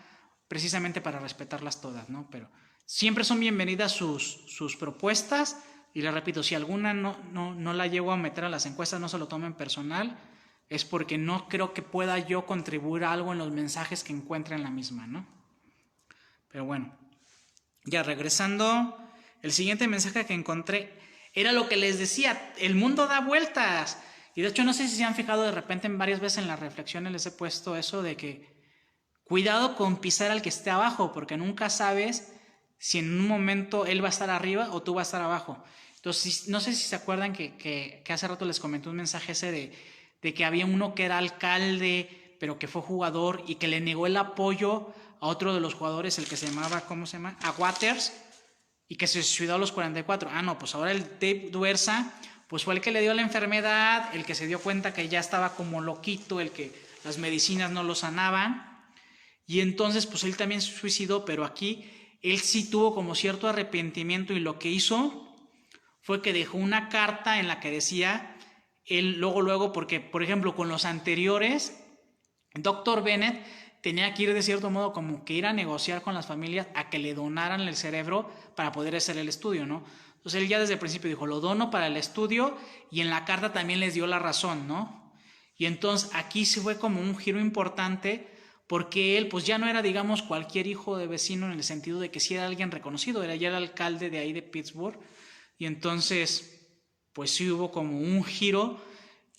Speaker 1: precisamente para respetarlas todas, ¿no? Pero siempre son bienvenidas sus propuestas. Y les repito, si alguna no la llego a meter a las encuestas, no se lo tomen personal, es porque no creo que pueda yo contribuir a algo en los mensajes que encuentre en la misma, ¿no? Pero bueno, ya regresando, el siguiente mensaje que encontré era lo que les decía, el mundo da vueltas. Y de hecho no sé si se han fijado de repente en varias veces en las reflexiones les he puesto eso de que cuidado con pisar al que esté abajo, porque nunca sabes si en un momento él va a estar arriba o tú vas a estar abajo. Entonces, no sé si se acuerdan que hace rato les comenté un mensaje ese de que había uno que era alcalde, pero que fue jugador y que le negó el apoyo a otro de los jugadores, el que se llamaba, ¿cómo se llama? A Waters, y que se suicidó a los 44. Ah, no, pues ahora el Dave Duerza, pues fue el que le dio la enfermedad, el que se dio cuenta que ya estaba como loquito, el que las medicinas no lo sanaban, y entonces pues él también se suicidó, pero aquí él sí tuvo como cierto arrepentimiento y lo que hizo fue que dejó una carta en la que decía, él luego, porque por ejemplo con los anteriores, Dr. Bennett tenía que ir de cierto modo como que ir a negociar con las familias a que le donaran el cerebro para poder hacer el estudio, ¿no? Entonces él ya desde el principio dijo, lo dono para el estudio, y en la carta también les dio la razón, ¿no? Y entonces aquí sí fue como un giro importante, porque él pues ya no era, digamos, cualquier hijo de vecino en el sentido de que sí era alguien reconocido, era ya el alcalde de ahí de Pittsburgh, y entonces pues sí hubo como un giro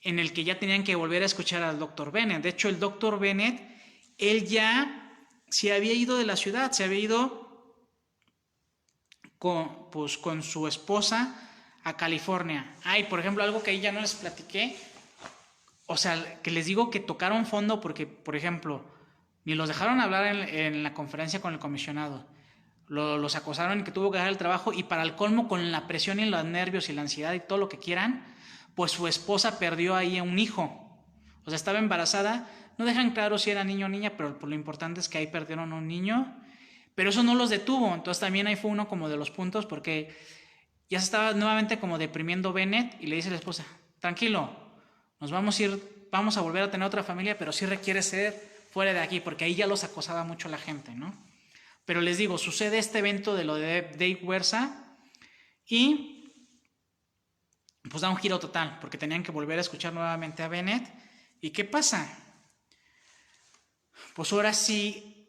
Speaker 1: en el que ya tenían que volver a escuchar al Dr. Bennett. De hecho, el Dr. Bennett, él ya se había ido de la ciudad, se había ido con su esposa a California. Ay, por ejemplo, algo que ahí ya no les platiqué, o sea, que les digo que tocaron fondo porque, por ejemplo, ni los dejaron hablar en la conferencia con el comisionado. Los acosaron y que tuvo que dejar el trabajo, y para el colmo, con la presión y los nervios y la ansiedad y todo lo que quieran, pues su esposa perdió ahí a un hijo. O sea, estaba embarazada. No dejan claro si era niño o niña, pero lo importante es que ahí perdieron a un niño. Pero eso no los detuvo. Entonces también ahí fue uno como de los puntos, porque ya se estaba nuevamente como deprimiendo Bennett, y le dice a la esposa, tranquilo, nos vamos a ir, vamos a volver a tener otra familia, pero sí requiere ser fuera de aquí, porque ahí ya los acosaba mucho la gente, ¿no? Pero les digo, sucede este evento de lo de Dave Duerza y pues da un giro total, porque tenían que volver a escuchar nuevamente a Bennett. ¿Y qué pasa? Pues ahora sí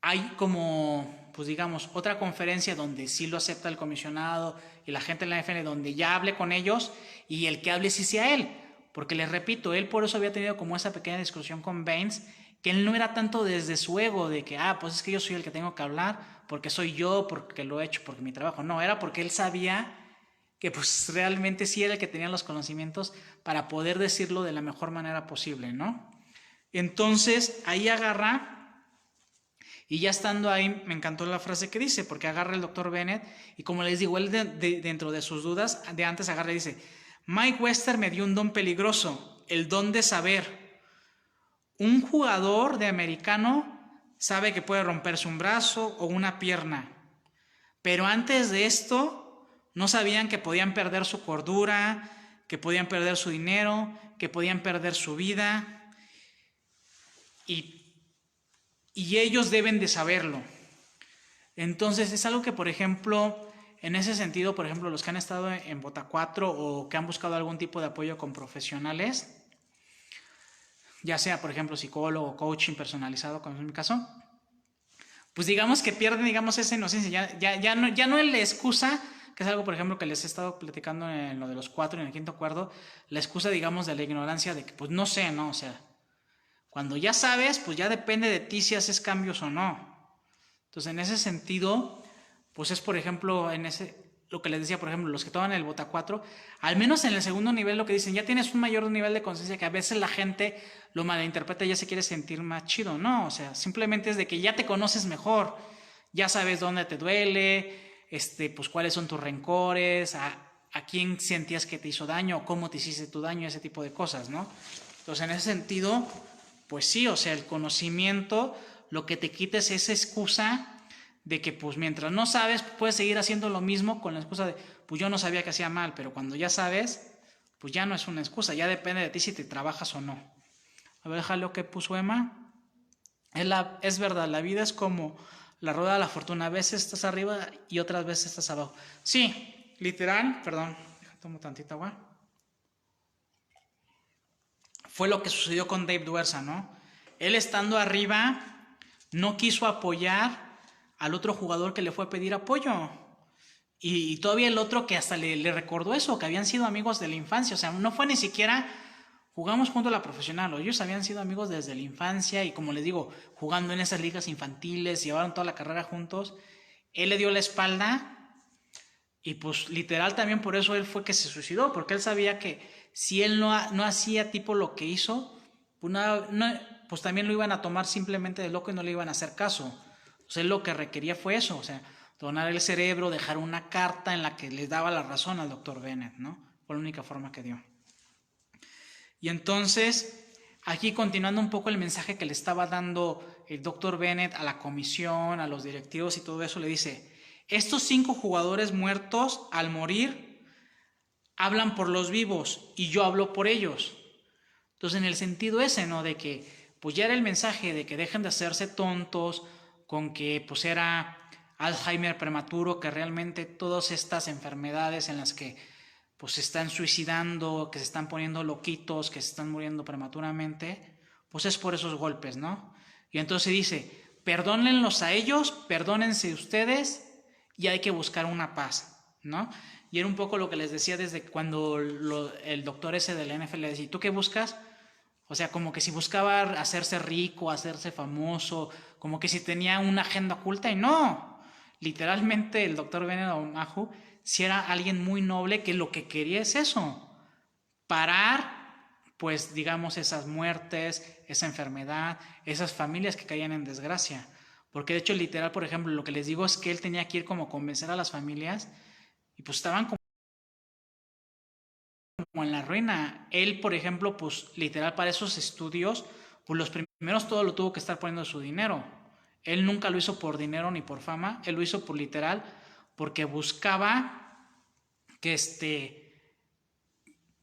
Speaker 1: hay como, pues digamos, otra conferencia donde sí lo acepta el comisionado y la gente en la FN, donde ya hable con ellos y el que hable sí sea él. Porque les repito, él por eso había tenido como esa pequeña discusión con Baines, que él no era tanto desde su ego de que, pues es que yo soy el que tengo que hablar, porque soy yo, porque lo he hecho, porque mi trabajo. No, era porque él sabía que pues realmente sí era el que tenía los conocimientos para poder decirlo de la mejor manera posible, ¿no? Entonces ahí agarra, y ya estando ahí me encantó la frase que dice, porque agarra el Dr. Bennett y, como les digo, él dentro de sus dudas de antes agarra y dice, Mike Wester me dio un don peligroso, el don de saber. Un jugador de americano sabe que puede romperse un brazo o una pierna, pero antes de esto no sabían que podían perder su cordura, que podían perder su dinero, que podían perder su vida, y ellos deben de saberlo. Entonces es algo que, por ejemplo, en ese sentido, por ejemplo, los que han estado en Bota 4 o que han buscado algún tipo de apoyo con profesionales, ya sea, por ejemplo, psicólogo, coaching personalizado, como es mi caso, pues digamos que pierden, digamos, esa inocencia. Ya no es la excusa, que es algo, por ejemplo, que les he estado platicando en lo de los 4 y en el quinto acuerdo, la excusa, digamos, de la ignorancia de que, pues no sé, ¿no? O sea, cuando ya sabes, pues ya depende de ti si haces cambios o no. Entonces, en ese sentido, pues es, por ejemplo, lo que les decía, por ejemplo, los que toman el Bota 4, al menos en el segundo nivel lo que dicen, ya tienes un mayor nivel de conciencia, que a veces la gente lo malinterpreta y ya se quiere sentir más chido, ¿no? O sea, simplemente es de que ya te conoces mejor, ya sabes dónde te duele, pues cuáles son tus rencores, a quién sentías que te hizo daño, cómo te hiciste tu daño, ese tipo de cosas, ¿no? Entonces, en ese sentido, pues sí, o sea, el conocimiento, lo que te quita es esa excusa de que pues mientras no sabes, puedes seguir haciendo lo mismo con la excusa de, pues yo no sabía que hacía mal, pero cuando ya sabes, pues ya no es una excusa, ya depende de ti si te trabajas o no. A ver, déjale lo que puso Emma. Es verdad, la vida es como la rueda de la fortuna, a veces estás arriba y otras veces estás abajo. Sí, literal, perdón, tomo tantita agua. Fue lo que sucedió con Dave Duerza, ¿no? Él estando arriba no quiso apoyar al otro jugador que le fue a pedir apoyo. Y todavía el otro que hasta le recordó eso, que habían sido amigos de la infancia. O sea, no fue ni siquiera jugamos junto a la profesional. Ellos habían sido amigos desde la infancia y como les digo, jugando en esas ligas infantiles, llevaron toda la carrera juntos. Él le dio la espalda y pues literal también por eso él fue que se suicidó, porque él sabía que si él no hacía tipo lo que hizo, pues también lo iban a tomar simplemente de loco y no le iban a hacer caso. O sea, él lo que requería fue eso, o sea, donar el cerebro, dejar una carta en la que le daba la razón al doctor Bennett, ¿no? Fue la única forma que dio. Y entonces, aquí continuando un poco el mensaje que le estaba dando el doctor Bennett a la comisión, a los directivos y todo eso, le dice, estos 5 jugadores muertos al morir hablan por los vivos y yo hablo por ellos. Entonces, en el sentido ese, ¿no? De que, pues ya era el mensaje de que dejen de hacerse tontos, con que pues era Alzheimer prematuro, que realmente todas estas enfermedades en las que pues se están suicidando, que se están poniendo loquitos, que se están muriendo prematuramente, pues es por esos golpes, ¿no? Y entonces dice, perdónenlos a ellos, perdónense ustedes y hay que buscar una paz, ¿no? Y era un poco lo que les decía desde cuando el doctor ese del NFL le decía, ¿tú qué buscas? O sea, como que si buscaba hacerse rico, hacerse famoso, como que si tenía una agenda oculta y no. Literalmente el doctor Bennett Omahu si era alguien muy noble que lo que quería es eso, parar, pues digamos, esas muertes, esa enfermedad, esas familias que caían en desgracia. Porque de hecho, literal, por ejemplo, lo que les digo es que él tenía que ir como a convencer a las familias y pues estaban como en la ruina. Él, por ejemplo, pues literal para esos estudios, pues los primeros todo lo tuvo que estar poniendo su dinero. Él nunca lo hizo por dinero ni por fama, él lo hizo por literal, porque buscaba que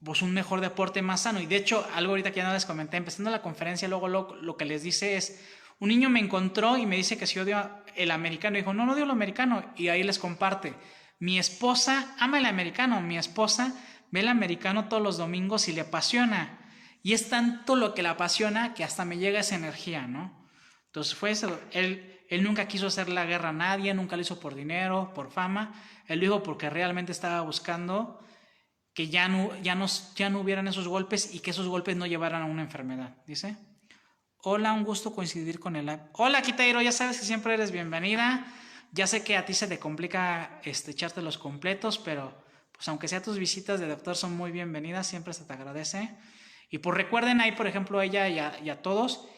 Speaker 1: pues un mejor deporte más sano. Y de hecho, algo ahorita que ya no les comenté, empezando la conferencia, luego lo que les dice es, un niño me encontró y me dice que si odio el americano. Y dijo, no odio el americano. Y ahí les comparte, mi esposa ama el americano, mi esposa ve el americano todos los domingos y le apasiona. Y es tanto lo que le apasiona que hasta me llega esa energía, ¿no? Entonces fue eso, él nunca quiso hacer la guerra a nadie, nunca lo hizo por dinero, por fama, él lo hizo porque realmente estaba buscando que ya no hubieran esos golpes y que esos golpes no llevaran a una enfermedad, dice. Hola, un gusto coincidir con el live. Hola, Kitairo, ya sabes que siempre eres bienvenida. Ya sé que a ti se te complica echarte los completos, pero pues aunque sea tus visitas de doctor son muy bienvenidas, siempre se te agradece. Y pues recuerden ahí, por ejemplo, a ella y a todos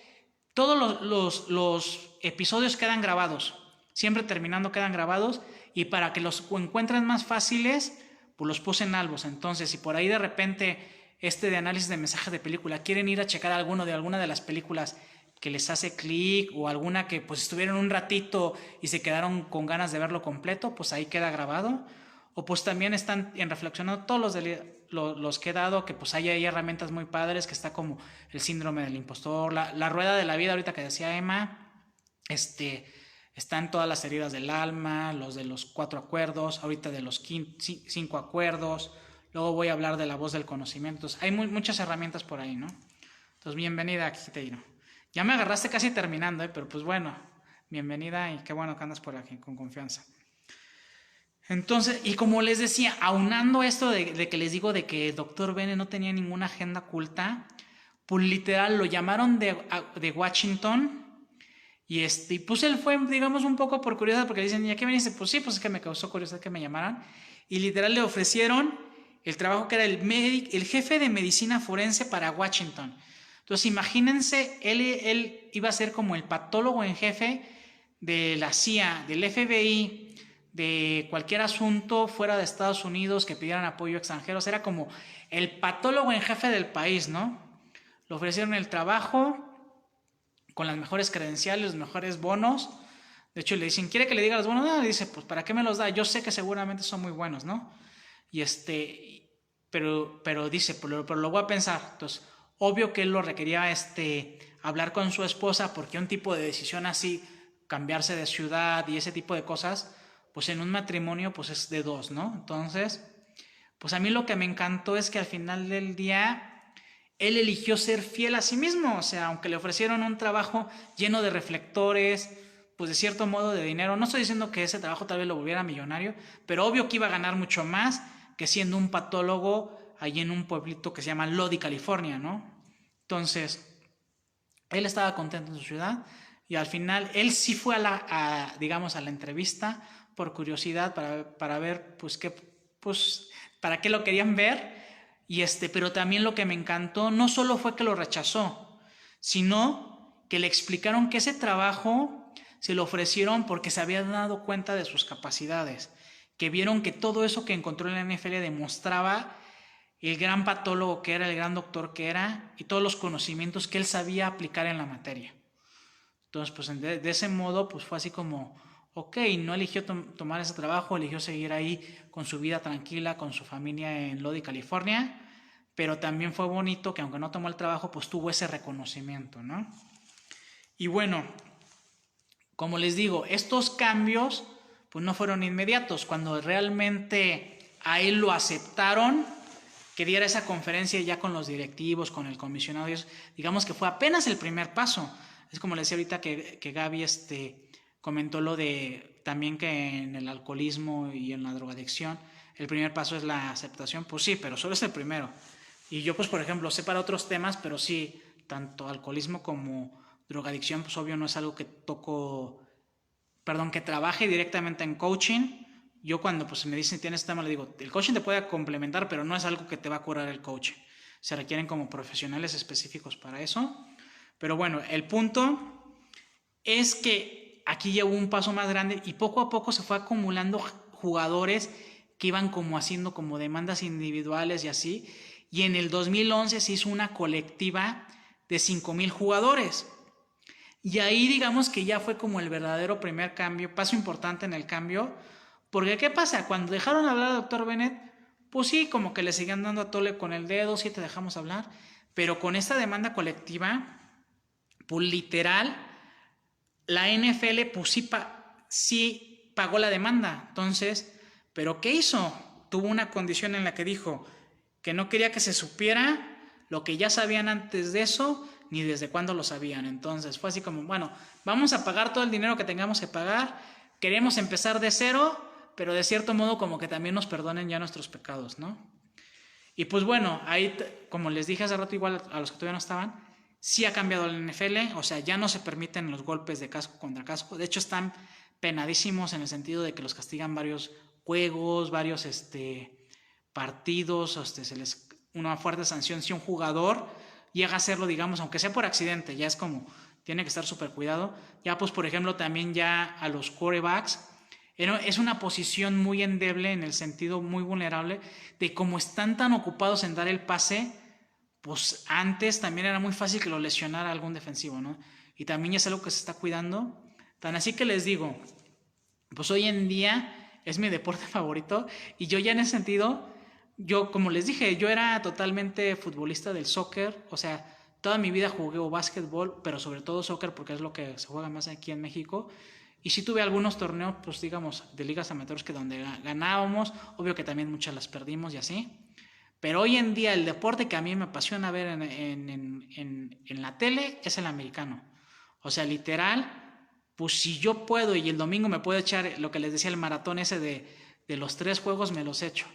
Speaker 1: los episodios quedan grabados, siempre terminando quedan grabados y para que los encuentren más fáciles, pues los puse en albos. Entonces, si por ahí de repente de análisis de mensajes de película quieren ir a checar alguna de las películas que les hace clic o alguna que pues estuvieron un ratito y se quedaron con ganas de verlo completo, pues ahí queda grabado. O pues también están en reflexionando todos los que he dado, que pues hay herramientas muy padres, que está como el síndrome del impostor, la rueda de la vida, ahorita que decía Emma, están todas las heridas del alma, los de los 4 acuerdos, ahorita de los 5 acuerdos, luego voy a hablar de la voz del conocimiento. Entonces, hay muchas herramientas por ahí, ¿no? Entonces, bienvenida, Kiteiro. Ya me agarraste casi terminando, pero pues bueno, bienvenida y qué bueno que andas por aquí con confianza. Entonces, y como les decía, aunando esto de que les digo de que el doctor Bennett no tenía ninguna agenda oculta, pues literal lo llamaron de Washington Y pues él fue, digamos, un poco por curiosidad, porque le dicen, ¿y a qué viniste? Pues sí, pues es que me causó curiosidad que me llamaran. Y literal le ofrecieron el trabajo que era el jefe de medicina forense para Washington. Entonces imagínense, él iba a ser como el patólogo en jefe de la CIA, del FBI, de cualquier asunto fuera de Estados Unidos que pidieran apoyo a extranjeros. Era como el patólogo en jefe del país, ¿no? Le ofrecieron el trabajo con las mejores credenciales, los mejores bonos. De hecho, le dicen, ¿quiere que le diga los bonos? No, le dice, pues ¿para qué me los da? Yo sé que seguramente son muy buenos, ¿no? Y pero dice, pero lo voy a pensar. Entonces, obvio que él lo requería hablar con su esposa, porque un tipo de decisión así, cambiarse de ciudad y ese tipo de cosas, pues en un matrimonio pues es de dos, ¿no? Entonces, pues a mí lo que me encantó es que al final del día él eligió ser fiel a sí mismo, o sea, aunque le ofrecieron un trabajo lleno de reflectores, pues de cierto modo de dinero, no estoy diciendo que ese trabajo tal vez lo volviera millonario, pero obvio que iba a ganar mucho más que siendo un patólogo allí en un pueblito que se llama Lodi, California, ¿no? Entonces, él estaba contento en su ciudad y al final él sí fue digamos, a la entrevista por curiosidad para ver, pues, para qué lo querían ver. Pero también lo que me encantó no solo fue que lo rechazó, sino que le explicaron que ese trabajo se lo ofrecieron porque se habían dado cuenta de sus capacidades, que vieron que todo eso que encontró en la NFL demostraba el gran patólogo que era, el gran doctor que era y todos los conocimientos que él sabía aplicar en la materia. Entonces, pues de ese modo, pues fue así como, ok, no eligió tomar ese trabajo, eligió seguir ahí con su vida tranquila, con su familia en Lodi, California, pero también fue bonito que aunque no tomó el trabajo, pues tuvo ese reconocimiento, ¿no? Y bueno, como les digo, estos cambios, pues no fueron inmediatos. Cuando realmente a él lo aceptaron, que diera esa conferencia ya con los directivos, con el comisionado, digamos que fue apenas el primer paso. Es como le decía ahorita que Gaby comentó lo de también que en el alcoholismo y en la drogadicción el primer paso es la aceptación. Pues sí, pero solo es el primero. Y yo pues por ejemplo sé para otros temas, pero sí, tanto alcoholismo como drogadicción pues obvio no es algo que que trabaje directamente en coaching. Yo cuando pues me dicen tienes este tema le digo, el coaching te puede complementar, pero no es algo que te va a curar el coaching. Se requieren como profesionales específicos para eso. Pero bueno, el punto es que aquí ya hubo un paso más grande y poco a poco se fue acumulando jugadores que iban como haciendo como demandas individuales y así. Y en el 2011 se hizo una colectiva de 5,000 jugadores. Y ahí digamos que ya fue como el verdadero primer cambio, paso importante en el cambio. Porque ¿qué pasa? Cuando dejaron hablar al doctor Bennett, pues sí, como que le seguían dando a tole con el dedo, sí te dejamos hablar. Pero con esta demanda colectiva, pues literal, la NFL pues sí pagó la demanda. Entonces, ¿pero qué hizo? Tuvo una condición en la que dijo que no quería que se supiera lo que ya sabían antes de eso, ni desde cuándo lo sabían. Entonces fue así como, bueno, vamos a pagar todo el dinero que tengamos que pagar, queremos empezar de cero, pero de cierto modo como que también nos perdonen ya nuestros pecados, ¿no? Y pues bueno, ahí, como les dije hace rato, igual a los que todavía no estaban, sí ha cambiado la NFL, o sea, ya no se permiten los golpes de casco contra casco. De hecho, están penadísimos en el sentido de que los castigan varios juegos, varios partidos, se les una fuerte sanción si un jugador llega a hacerlo, digamos, aunque sea por accidente, ya es como, tiene que estar súper cuidado. Ya pues, por ejemplo, también ya a los quarterbacks, es una posición muy endeble en el sentido muy vulnerable de cómo están tan ocupados en dar el pase, pues antes también era muy fácil que lo lesionara algún defensivo, ¿no? Y también es algo que se está cuidando. Tan así que les digo, pues hoy en día es mi deporte favorito y yo ya en ese sentido, yo como les dije, yo era totalmente futbolista del soccer, o sea, toda mi vida jugué básquetbol, pero sobre todo soccer porque es lo que se juega más aquí en México. Y sí tuve algunos torneos, pues digamos, de ligas amateurs que donde ganábamos, obvio que también muchas las perdimos y así. Pero hoy en día el deporte que a mí me apasiona ver en la tele es el americano. O sea, literal, pues si yo puedo y el domingo me puedo echar lo que les decía el maratón ese de los 3 juegos, me los echo.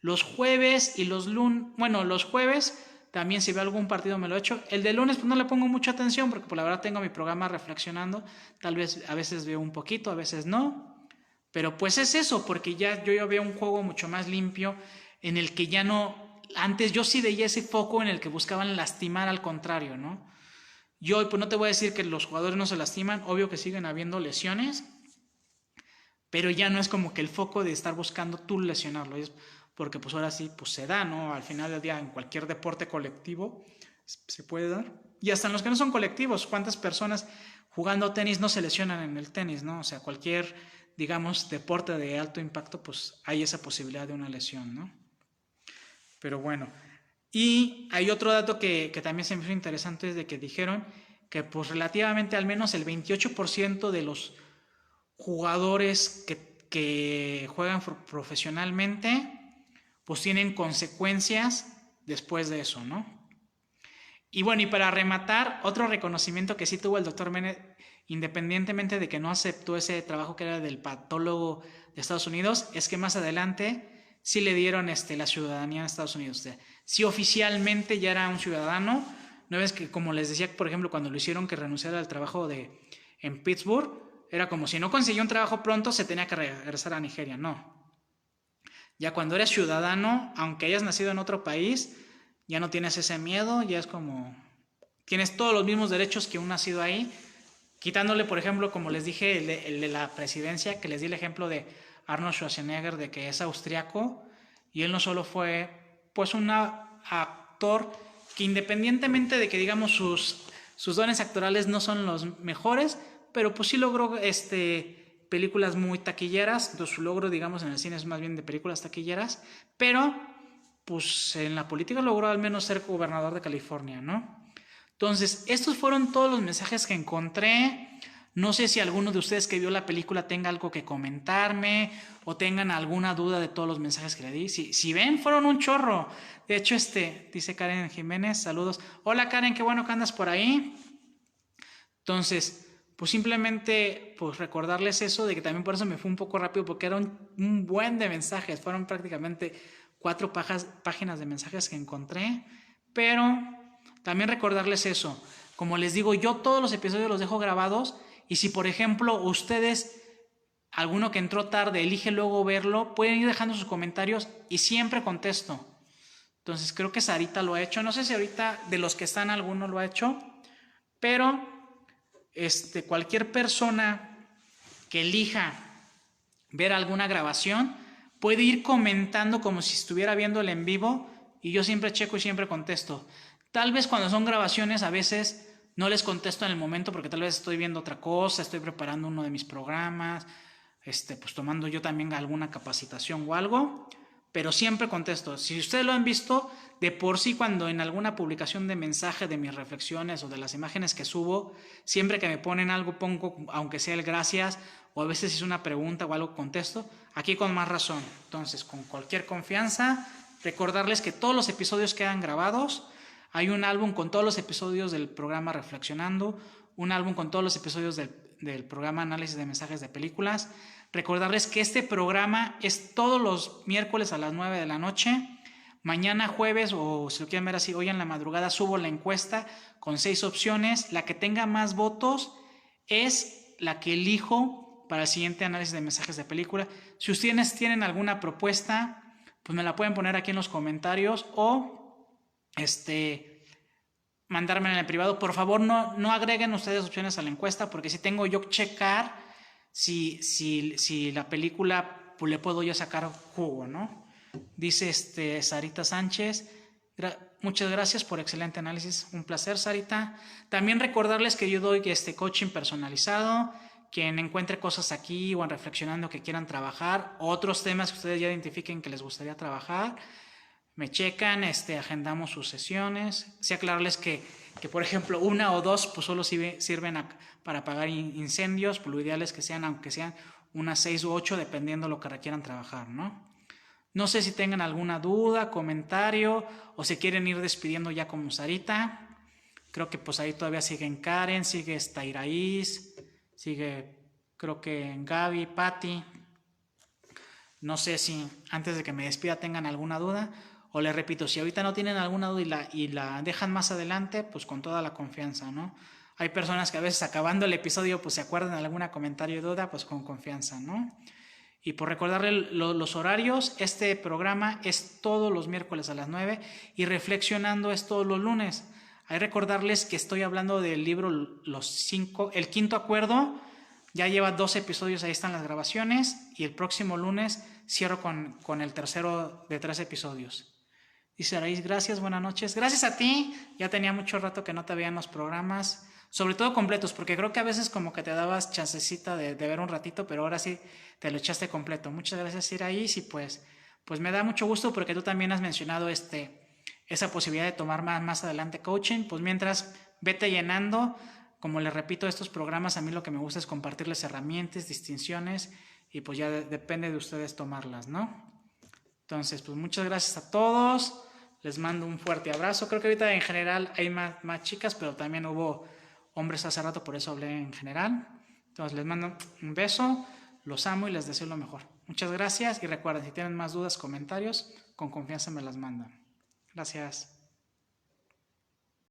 Speaker 1: Los jueves y los lunes, bueno, los jueves También si veo algún partido me lo echo. El de lunes pues no le pongo mucha atención porque pues la verdad tengo mi programa reflexionando. Tal vez a veces veo un poquito, a veces no. Pero pues es eso, porque yo veo un juego mucho más limpio en el que ya no... Antes yo sí veía ese foco en el que buscaban lastimar al contrario, ¿no? Yo pues no te voy a decir que los jugadores no se lastiman, obvio que siguen habiendo lesiones, pero ya no es como que el foco de estar buscando tú lesionarlo, es porque pues ahora sí pues se da, ¿no? Al final del día en cualquier deporte colectivo se puede dar. Y hasta en los que no son colectivos, ¿cuántas personas jugando tenis no se lesionan en el tenis, ¿no? O sea, cualquier, digamos, deporte de alto impacto, pues hay esa posibilidad de una lesión, ¿no? Pero bueno, y hay otro dato que también se me hizo interesante, es de que dijeron que pues relativamente al menos el 28% de los jugadores que juegan profesionalmente pues tienen consecuencias después de eso, ¿no? Y bueno, y para rematar, otro reconocimiento que sí tuvo el doctor Bennett, independientemente de que no aceptó ese trabajo que era del patólogo de Estados Unidos, es que más adelante sí le dieron la ciudadanía de Estados Unidos. O sea, sí oficialmente ya era un ciudadano. ¿No ves que, como les decía, por ejemplo, cuando lo hicieron que renunciara al trabajo en Pittsburgh, era como si no consiguió un trabajo pronto, se tenía que regresar a Nigeria? No. Ya cuando eres ciudadano, aunque hayas nacido en otro país, ya no tienes ese miedo, ya es como... Tienes todos los mismos derechos que un nacido ahí, quitándole, por ejemplo, como les dije, el de la presidencia, que les di el ejemplo de Arnold Schwarzenegger, de que es austriaco, y él no solo fue, pues, un actor que independientemente de que, digamos, sus dones actorales no son los mejores, pero pues sí logró películas muy taquilleras. Entonces su logro, digamos, en el cine es más bien de películas taquilleras, pero pues en la política logró al menos ser gobernador de California, ¿no? Entonces, estos fueron todos los mensajes que encontré. No sé si alguno de ustedes que vio la película tenga algo que comentarme o tengan alguna duda de todos los mensajes que le di. Si ven, fueron un chorro. De hecho, dice Karen Jiménez, saludos. Hola Karen, qué bueno que andas por ahí. Entonces, pues simplemente pues recordarles eso, de que también por eso me fue un poco rápido, porque era un buen de mensajes. Fueron prácticamente 4 páginas de mensajes que encontré, pero también recordarles eso. Como les digo, yo todos los episodios los dejo grabados, y si por ejemplo ustedes, alguno que entró tarde, elige luego verlo, pueden ir dejando sus comentarios y siempre contesto. Entonces creo que Sarita lo ha hecho. No sé si ahorita de los que están alguno lo ha hecho, pero cualquier persona que elija ver alguna grabación puede ir comentando como si estuviera viendo el en vivo, y yo siempre checo y siempre contesto. Tal vez cuando son grabaciones a veces no les contesto en el momento porque tal vez estoy viendo otra cosa, estoy preparando uno de mis programas, pues tomando yo también alguna capacitación o algo, pero siempre contesto. Si ustedes lo han visto, de por sí cuando en alguna publicación de mensaje de mis reflexiones o de las imágenes que subo, siempre que me ponen algo pongo, aunque sea el gracias, o a veces si es una pregunta o algo contesto, aquí con más razón. Entonces, con cualquier confianza, recordarles que todos los episodios quedan grabados. Hay un álbum con todos los episodios del programa Reflexionando, un álbum con todos los episodios del programa Análisis de Mensajes de Películas. Recordarles que este programa es todos los miércoles a las 9 de la noche. Mañana jueves, o si lo quieren ver así, hoy en la madrugada subo la encuesta con 6 opciones. La que tenga más votos es la que elijo para el siguiente análisis de mensajes de película. Si ustedes tienen alguna propuesta, pues me la pueden poner aquí en los comentarios o mandarme en el privado. Por favor, no agreguen ustedes opciones a la encuesta, porque si tengo yo que checar si la película pues, le puedo yo sacar jugo, ¿no? Dice Sarita Sánchez, muchas gracias por excelente análisis, un placer, Sarita. También recordarles que yo doy coaching personalizado. Quien encuentre cosas aquí o en Reflexionando que quieran trabajar, otros temas que ustedes ya identifiquen que les gustaría trabajar, me checan, agendamos sus sesiones. Sí, aclararles que por ejemplo 1 o 2 pues solo sirven para apagar incendios, pues lo ideal es que sean, aunque sean unas 6 u 8, dependiendo de lo que requieran trabajar, ¿no? No sé si tengan alguna duda, comentario, o si quieren ir despidiendo ya como Sarita. Creo que pues ahí todavía siguen Karen, sigue Iraíz, sigue creo que Gaby, Patti. No sé si antes de que me despida tengan alguna duda, O les repito, si ahorita no tienen alguna duda y la dejan más adelante, pues con toda la confianza, ¿no? Hay personas que a veces acabando el episodio pues se acuerdan de algún comentario o duda, pues con confianza, ¿no? Y por recordarle los horarios, este programa es todos los miércoles a las 9 y Reflexionando es todos los lunes. Hay recordarles que estoy hablando del libro El Quinto Acuerdo. Ya lleva 2 episodios, ahí están las grabaciones. Y el próximo lunes cierro con el tercero de 3 episodios. Dice Araís, gracias, buenas noches. Gracias a ti, ya tenía mucho rato que no te veían los programas, sobre todo completos, porque creo que a veces como que te dabas chancecita de ver un ratito, pero ahora sí te lo echaste completo. Muchas gracias, Iraís, y pues me da mucho gusto porque tú también has mencionado esa posibilidad de tomar más adelante coaching. Pues mientras, vete llenando. Como les repito, estos programas a mí lo que me gusta es compartirles herramientas, distinciones, y pues ya depende de ustedes tomarlas, ¿no? Entonces, pues muchas gracias a todos. Les mando un fuerte abrazo. Creo que ahorita en general hay más chicas, pero también hubo hombres hace rato, por eso hablé en general. Entonces, les mando un beso, los amo y les deseo lo mejor. Muchas gracias y recuerden, si tienen más dudas, comentarios, con confianza me las mandan. Gracias.